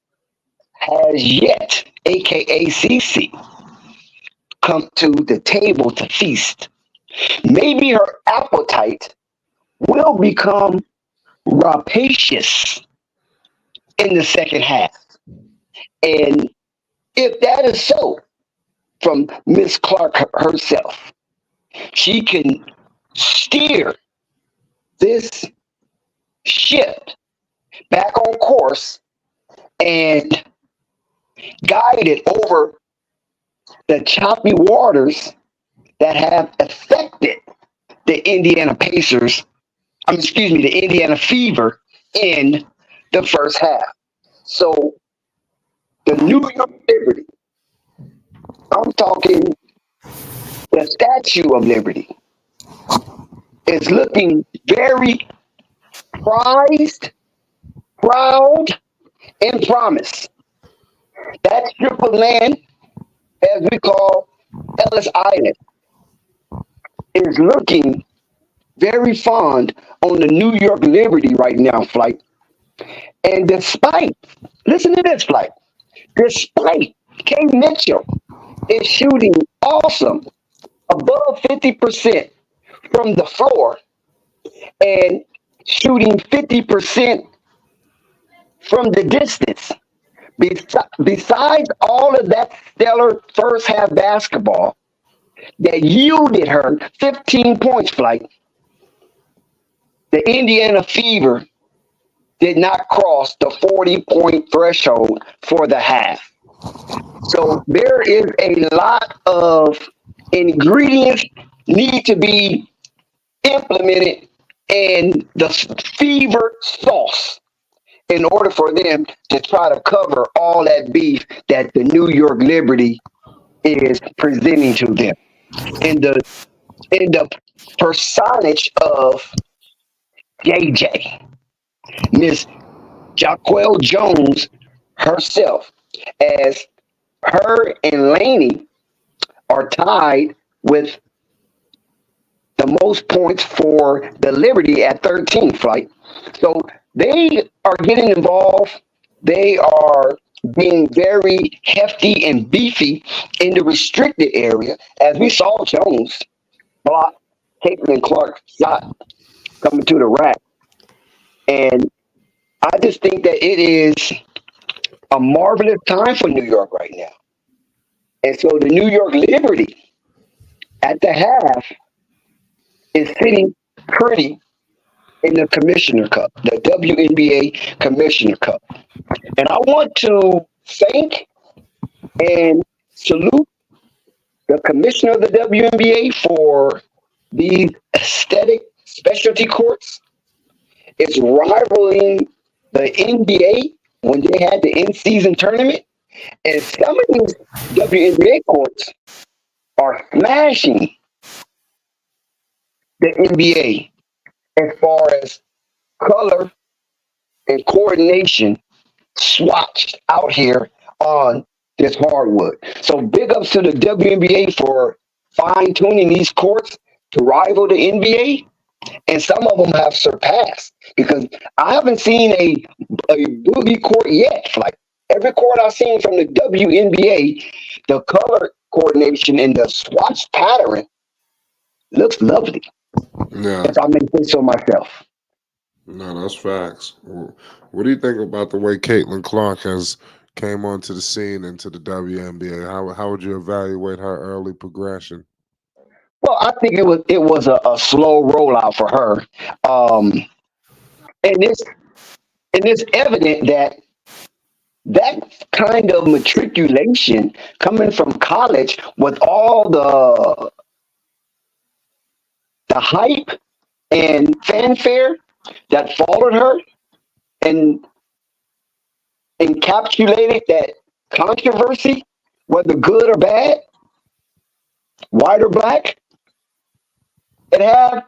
has yet, aka CC, come to the table to feast. Maybe her appetite will become rapacious in the second half. And if that is so, from Miss Clark herself, she can steer this ship back on course and guide it over the choppy waters that have affected the Indiana the Indiana Fever in the first half. So the New York Liberty, I'm talking the Statue of Liberty, is looking very prized, proud, and promised. That strip of land, as we call Ellis Island, is looking very fond on the New York Liberty right now, Flight. And listen to this, Flight, despite Kay Mitchell is shooting awesome, above 50% from the floor and shooting 50% from the distance. Besides all of that stellar first half basketball that yielded her 15 points, Flight, the Indiana Fever did not cross the 40-point threshold for the half. So there is a lot of ingredients need to be implemented in the Fever sauce in order for them to try to cover all that beef that the New York Liberty is presenting to them in the personage of JJ, Miss Jaquel Jones herself, as her and Laney are tied with the most points for the Liberty at 13 flight. So they are getting involved. They are being very hefty and beefy in the restricted area, as we saw Jones block Caitlin Clark's shot coming to the rack. And I just think that it is a marvelous time for New York right now. And so the New York Liberty at the half is sitting pretty in the Commissioner Cup, the WNBA Commissioner Cup. And I want to thank and salute the commissioner of the WNBA for these aesthetic specialty courts. It's rivaling the NBA when they had the in-season tournament. And some of these WNBA courts are smashing the NBA as far as color and coordination swatched out here on this hardwood. So big ups to the WNBA for fine-tuning these courts to rival the NBA. And some of them have surpassed, because I haven't seen a boogie court yet. Like every court I've seen from the WNBA, the color coordination and the swatch pattern looks lovely. Yeah. If I may say so myself. No, that's facts. What do you think about the way Caitlin Clark has came onto the scene into the WNBA? How would you evaluate her early progression? Well, I think it was a slow rollout for her, and it's evident that kind of matriculation coming from college with all the hype and fanfare that followed her and encapsulated that controversy, whether good or bad, white or black, it had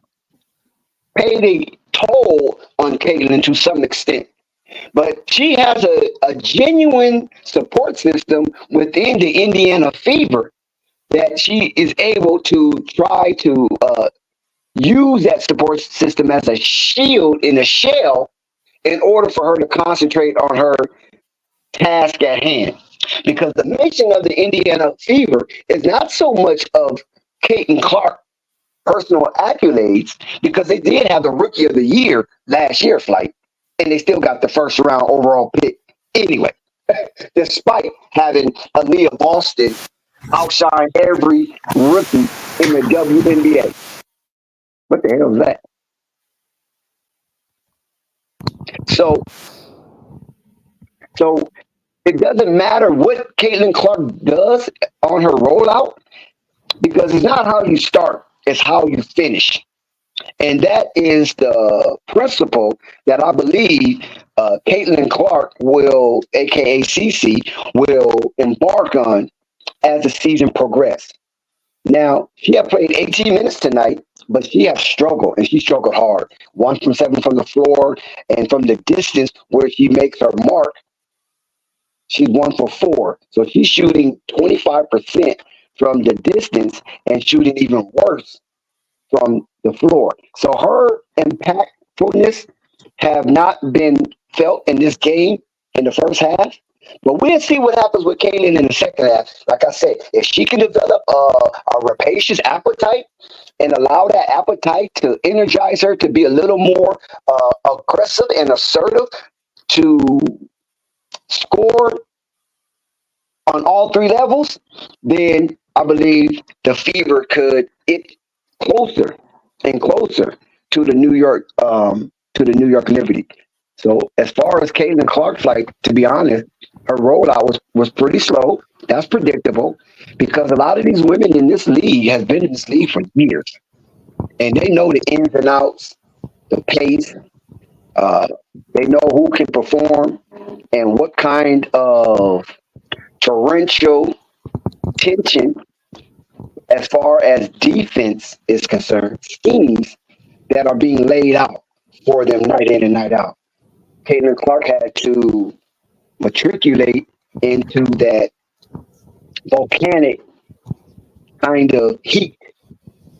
paid a toll on Caitlin to some extent. But she has a genuine support system within the Indiana Fever that she is able to try to use that support system as a shield in a shell in order for her to concentrate on her task at hand. Because the mission of the Indiana Fever is not so much of Caitlin Clark personal accolades, because they did have the Rookie of the Year last year flight, and they still got the first round overall pick anyway, despite having Aaliyah Boston outshine every rookie in the WNBA. What the hell is that? So it doesn't matter what Caitlin Clark does on her rollout, because it's not how you start, it's how you finish. And that is the principle that I believe Caitlin Clark will, aka CC, will embark on as the season progresses. Now, she has played 18 minutes tonight, but she has struggled, and she struggled hard. 1 from 7 from the floor, and from the distance where she makes her mark, she's 1 for 4. So she's shooting 25% from the distance and shooting even worse from the floor. So her impactfulness have not been felt in this game in the first half. But we'll see what happens with Caitlin in the second half. Like I said, if she can develop a rapacious appetite and allow that appetite to energize her to be a little more aggressive and assertive to score on all 3 levels, then I believe the Fever could get closer and closer to the New York Liberty. So as far as Caitlin Clark's, like, to be honest, her rollout was pretty slow. That's predictable, because a lot of these women in this league have been in this league for years, and they know the ins and outs, the pace. They know who can perform and what kind of torrential intention as far as defense is concerned, schemes that are being laid out for them night in and night out. Caitlin Clark had to matriculate into that volcanic kind of heat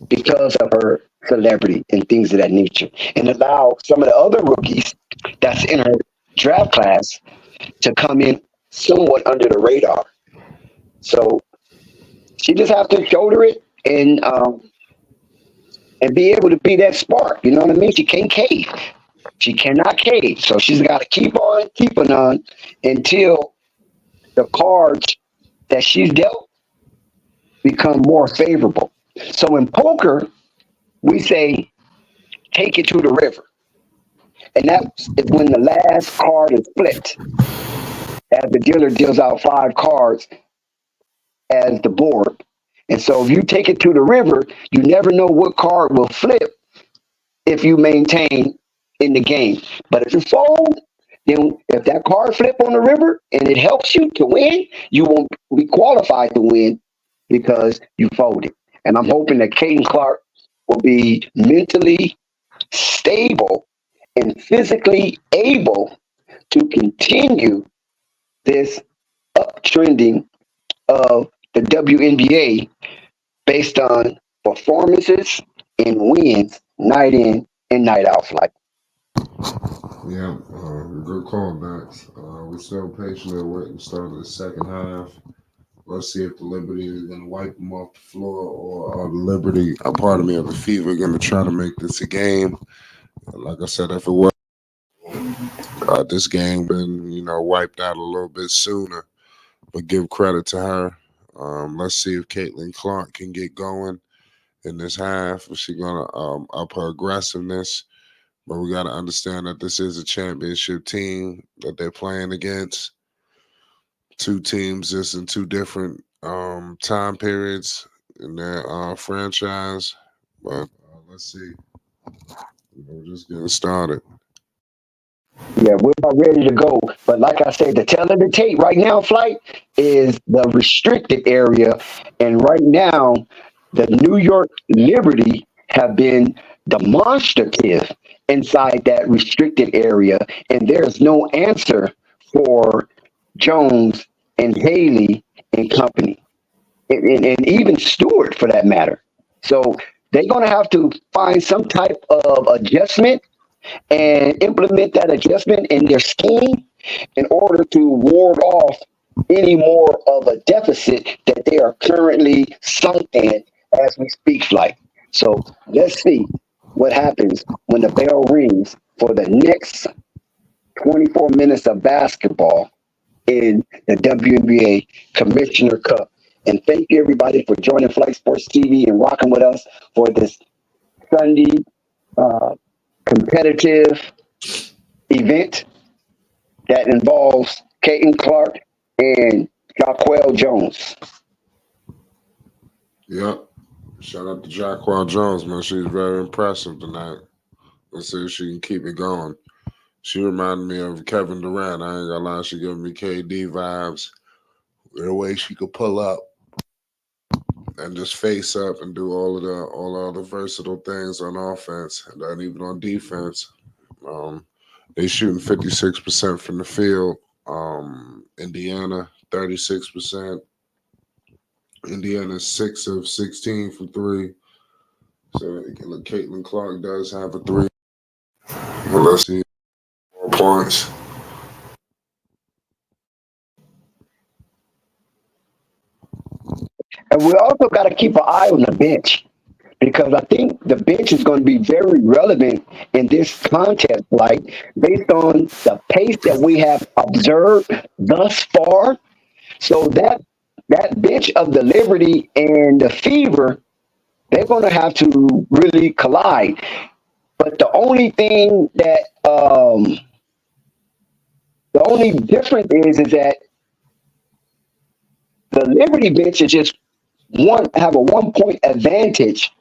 because of her celebrity and things of that nature, and allow some of the other rookies that's in her draft class to come in somewhat under the radar. So she just have to shoulder it and be able to be that spark. You know what I mean? She can't cave. She cannot cave. So she's got to keep on keeping on until the cards that she's dealt become more favorable. So in poker, we say, take it to the river. And that's when the last card is flipped, as the dealer deals out 5 cards as the board. And so if you take it to the river, you never know what card will flip if you maintain in the game. But if you fold, then if that card flip on the river and it helps you to win, you won't be qualified to win because you folded. And I'm hoping that Caitlin Clark will be mentally stable and physically able to continue this uptrending of the WNBA based on performances and wins night in and night out. Flight. Yeah, good call, Max. We're still patiently waiting to start the second half. Let's see if the Liberty is going to wipe them off the floor, or the Liberty, a part of me, or the Fever, going to try to make this a game. Like I said, if it was, this game been, wiped out a little bit sooner. But give credit to her. Let's see if Caitlin Clark can get going in this half. Is she going to up her aggressiveness? But we got to understand that this is a championship team that they're playing against. 2 teams just in 2 different time periods in their franchise. But let's see. We're just getting started. Yeah, we're about ready to go. But like I said, the tail of the tape right now, Flight, is the restricted area. And right now, the New York Liberty have been demonstrative inside that restricted area. And there's no answer for Jones and Haley and company. And even Stewart, for that matter. So they're going to have to find some type of adjustment and implement that adjustment in their scheme in order to ward off any more of a deficit that they are currently sunk in as we speak, Flight. So let's see what happens when the bell rings for the next 24 minutes of basketball in the WNBA Commissioner Cup. And thank you, everybody, for joining Flight Sports TV and rocking with us for this Sunday competitive event that involves Caitlin Clark and Jaquel Jones. Yep. Shout out to Jaquel Jones, man. She's very impressive tonight. Let's see if she can keep it going. She reminded me of Kevin Durant. I ain't gonna lie, she giving me KD vibes. The way she could pull up and just face up and do all of the versatile things on offense and even on defense. They shooting 56% from the field. Indiana 36%. Indiana 6 of 16 from 3. So Caitlin Clark does have a 3. Well, let's see. 4 points. And we also got to keep an eye on the bench, because I think the bench is going to be very relevant in this contest, like based on the pace that we have observed thus far. So that bench of the Liberty and the Fever, they're going to have to really collide. But the only thing that the only difference is that the Liberty bench is just have a 1-point advantage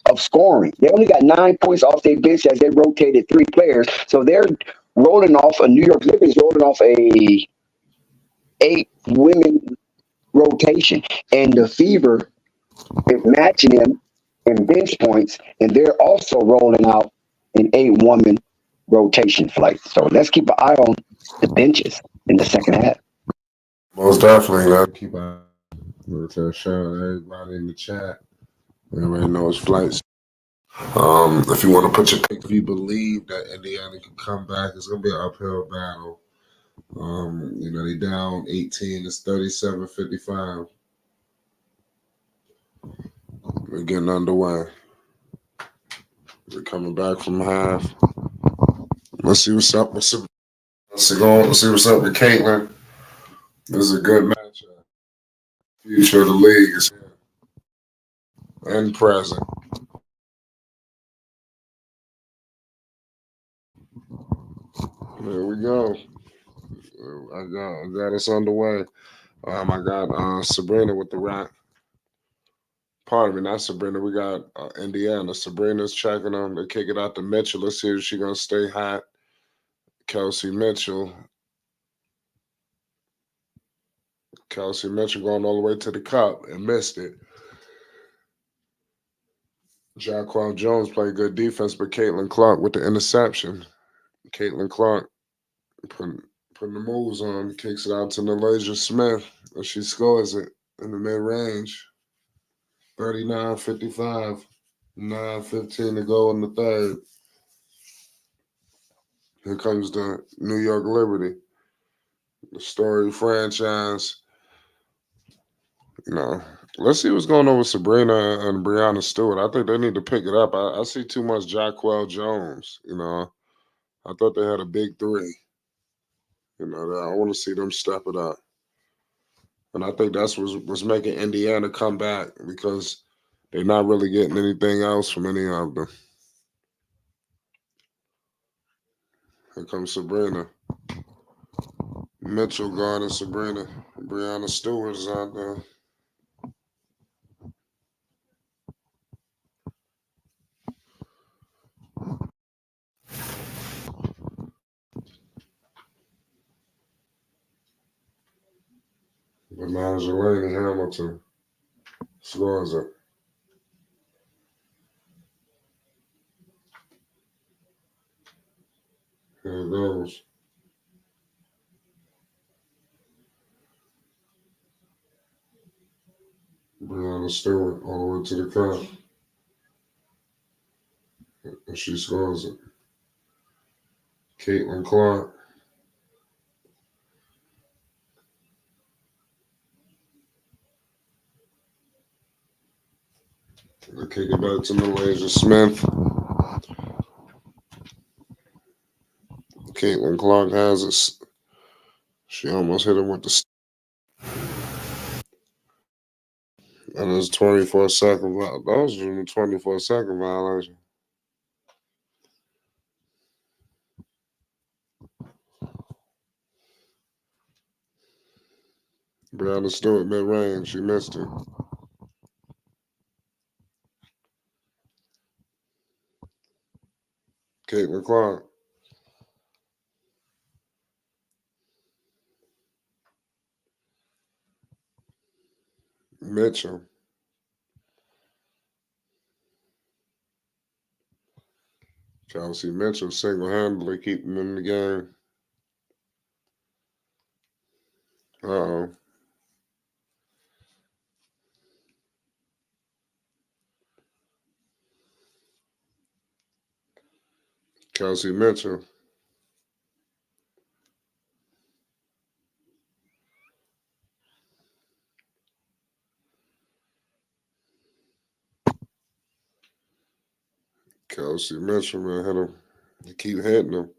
of scoring. They only got 9 points off their bench as they rotated 3 players. So they're rolling off New York Liberty's rolling off a 8 women rotation, and the Fever is matching them in bench points, and they're also rolling out an 8-woman rotation flight. So let's keep an eye on the benches in the second half. Most definitely, gotta keep an eye. Shout out everybody in the chat. Everybody knows flights. If you want to put your pick, if you believe that Indiana can come back, it's gonna be an uphill battle. They down 18. It's 37-55. We're getting underway. We're coming back from half. Let's see what's up. Let's see what's up with Caitlin. This is a good matchup. Future of the league is here and present. There we go. I got us underway. I got Sabrina with the rack. Pardon me, not Sabrina. We got Indiana. Sabrina's checking them. They kick it out to Mitchell. Let's see if she's going to stay hot. Kelsey Mitchell. Kelsey Mitchell going all the way to the cup and missed it. Jaquan Jones played good defense, but Caitlin Clark with the interception. Caitlin Clark putting the moves on, kicks it out to Nalasia Smith, and she scores it in the mid-range. 39-55, 9:15 to go in the third. Here comes the New York Liberty, the Story franchise. Let's see what's going on with Sabrina and Brianna Stewart. I think they need to pick it up. I see too much Jaquel Jones. I thought they had a big three. I want to see them step it up. And I think that's what's making Indiana come back because they're not really getting anything else from any of them. Here comes Sabrina. Mitchell guarding Sabrina. Brianna Stewart is out there. But now Jelani Hamilton scores it. Here it goes. Brianna Stewart all the way to the cup. And she scores it. Caitlin Clark. They kick it back to Nalasia Smith. Caitlin Clark has it. She almost hit him with the. And it's 24-second. That was a 24-second violation. Brianna Stewart mid-range. She missed it. Caitlin Clark. Mitchell. Kelsey Mitchell single-handedly keeping them in the game. Uh-oh. Kelsey Mitchell. Kelsey Mitchell, man, hit him. They keep hitting him.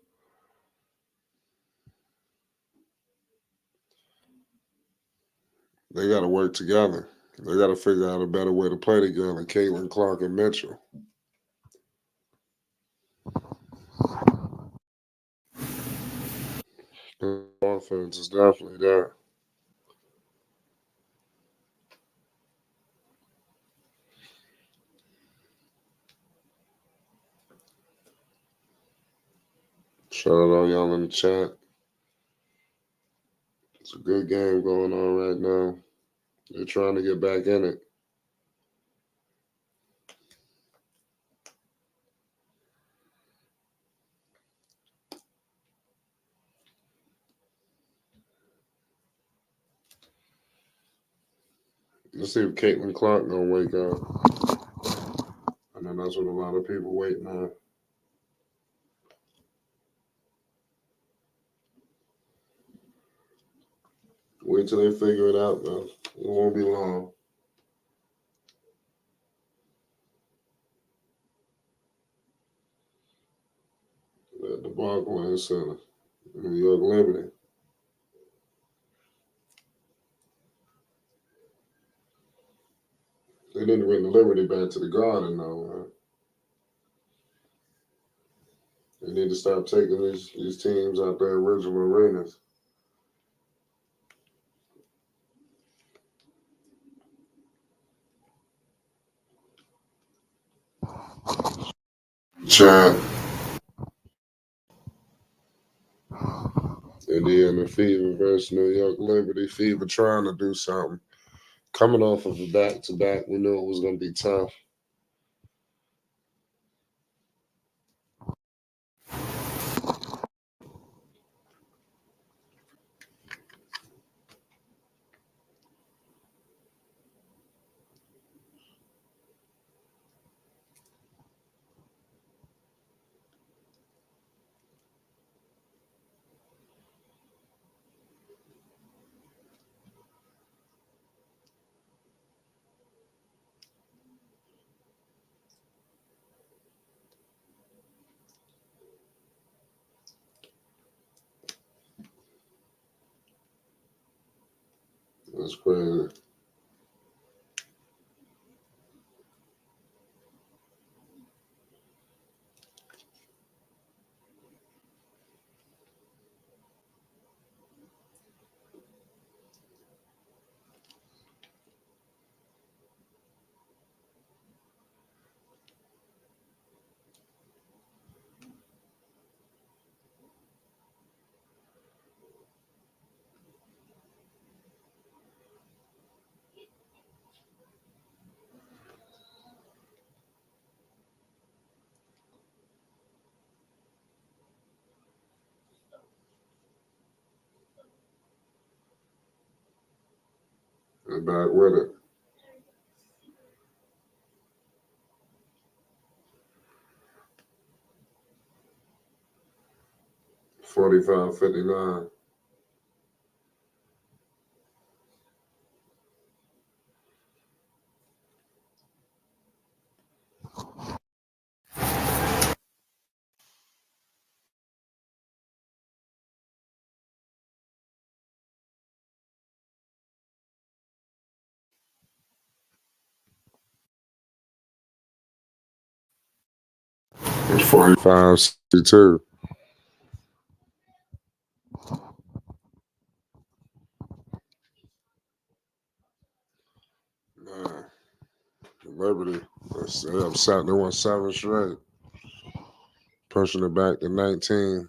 They got to work together. They got to figure out a better way to play together. Caitlin Clark and Mitchell. The offense is definitely there. Shout out all y'all in the chat. It's a good game going on right now. They're trying to get back in it. Let's see if Caitlin Clark gonna wake up. And then that's what a lot of people waiting on. Wait till they figure it out, though. It won't be long. At the Barclays Center, New York Liberty. They need to bring the Liberty back to the Garden, though, man. They need to stop taking these teams out their original arenas. Chad. Indiana Fever versus New York Liberty. Fever trying to do something. Coming off of a back-to-back, we knew it was going to be tough. That's crazy. They're back with it. $45-59. It's 45-62. Man, Liberty, they upset. They won 7 straight, pushing it back to 19.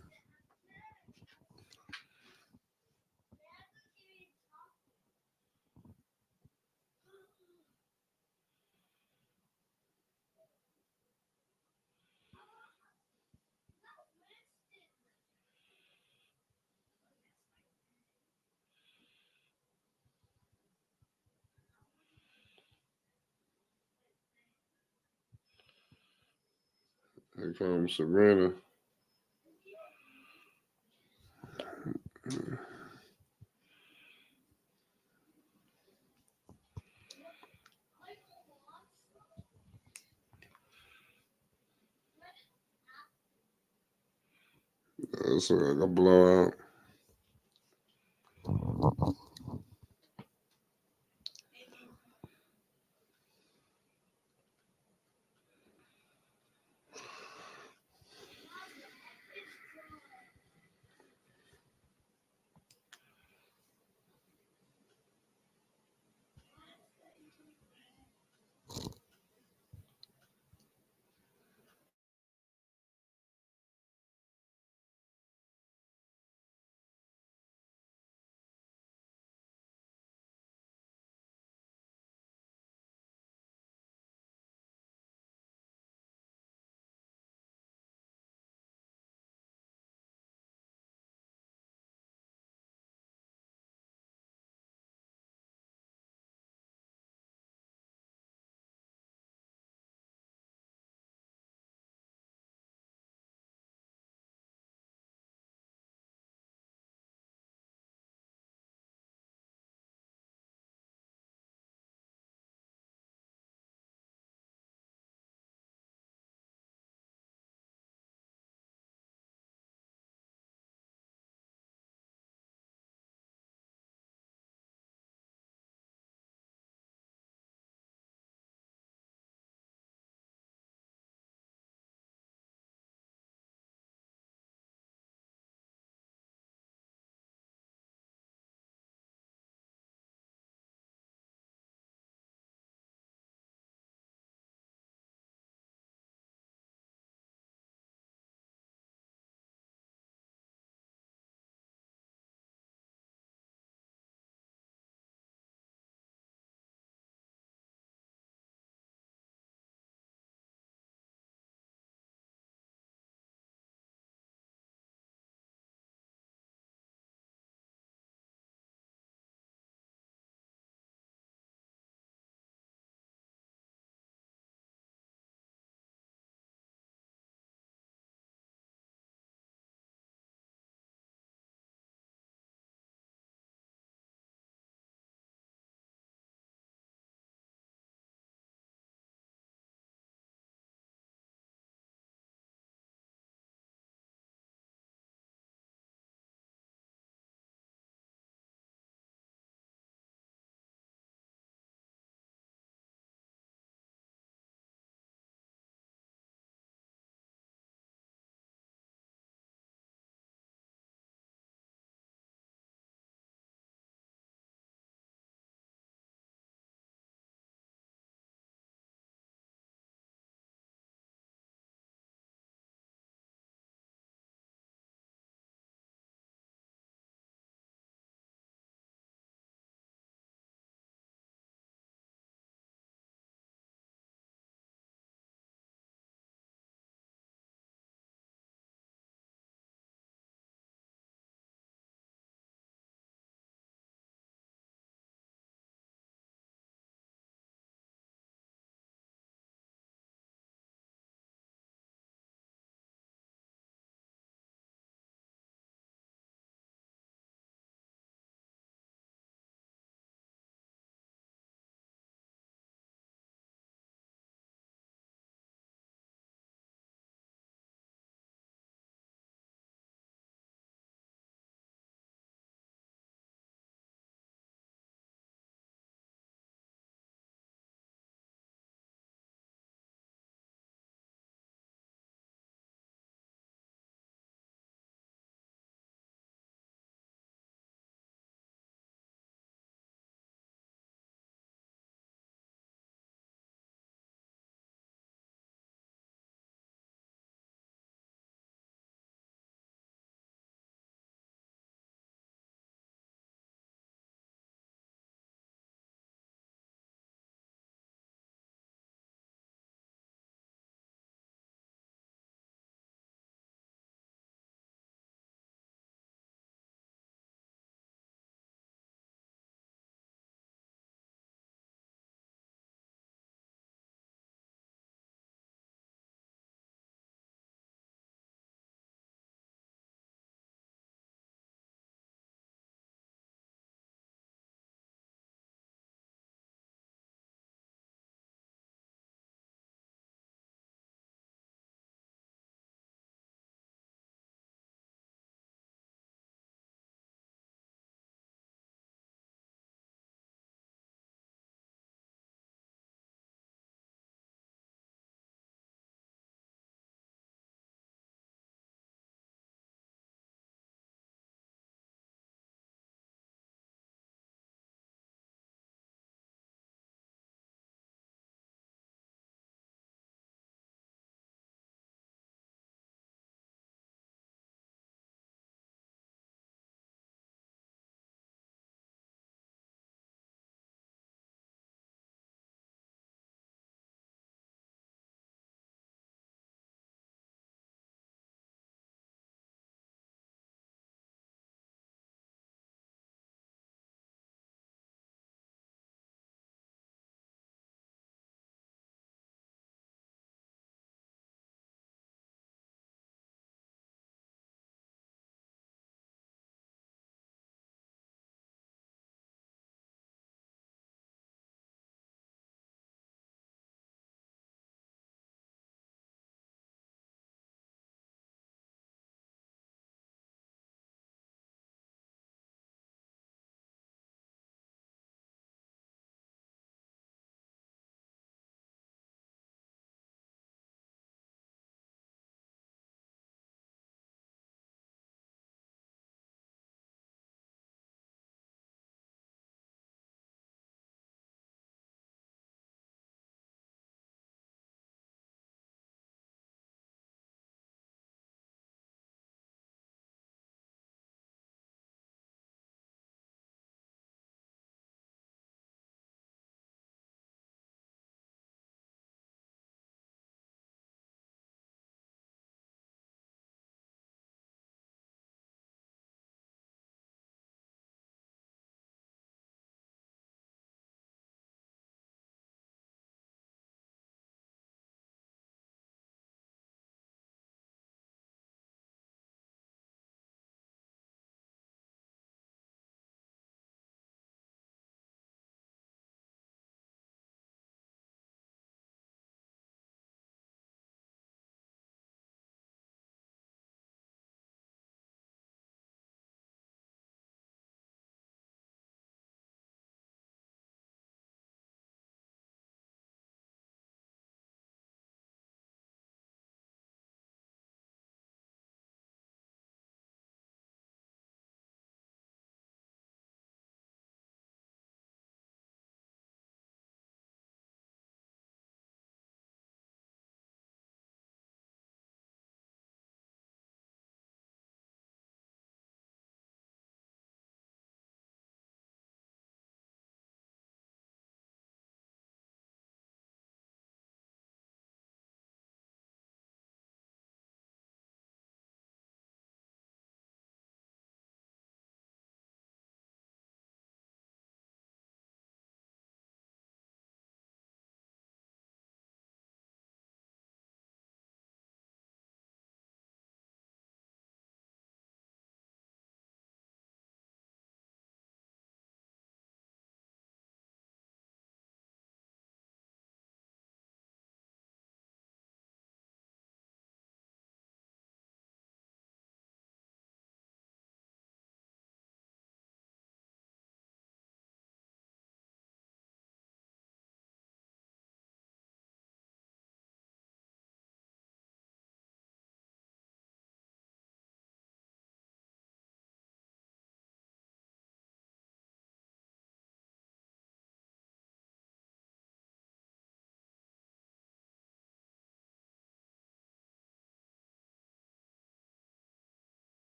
Here comes Sabrina. That's like a blowout.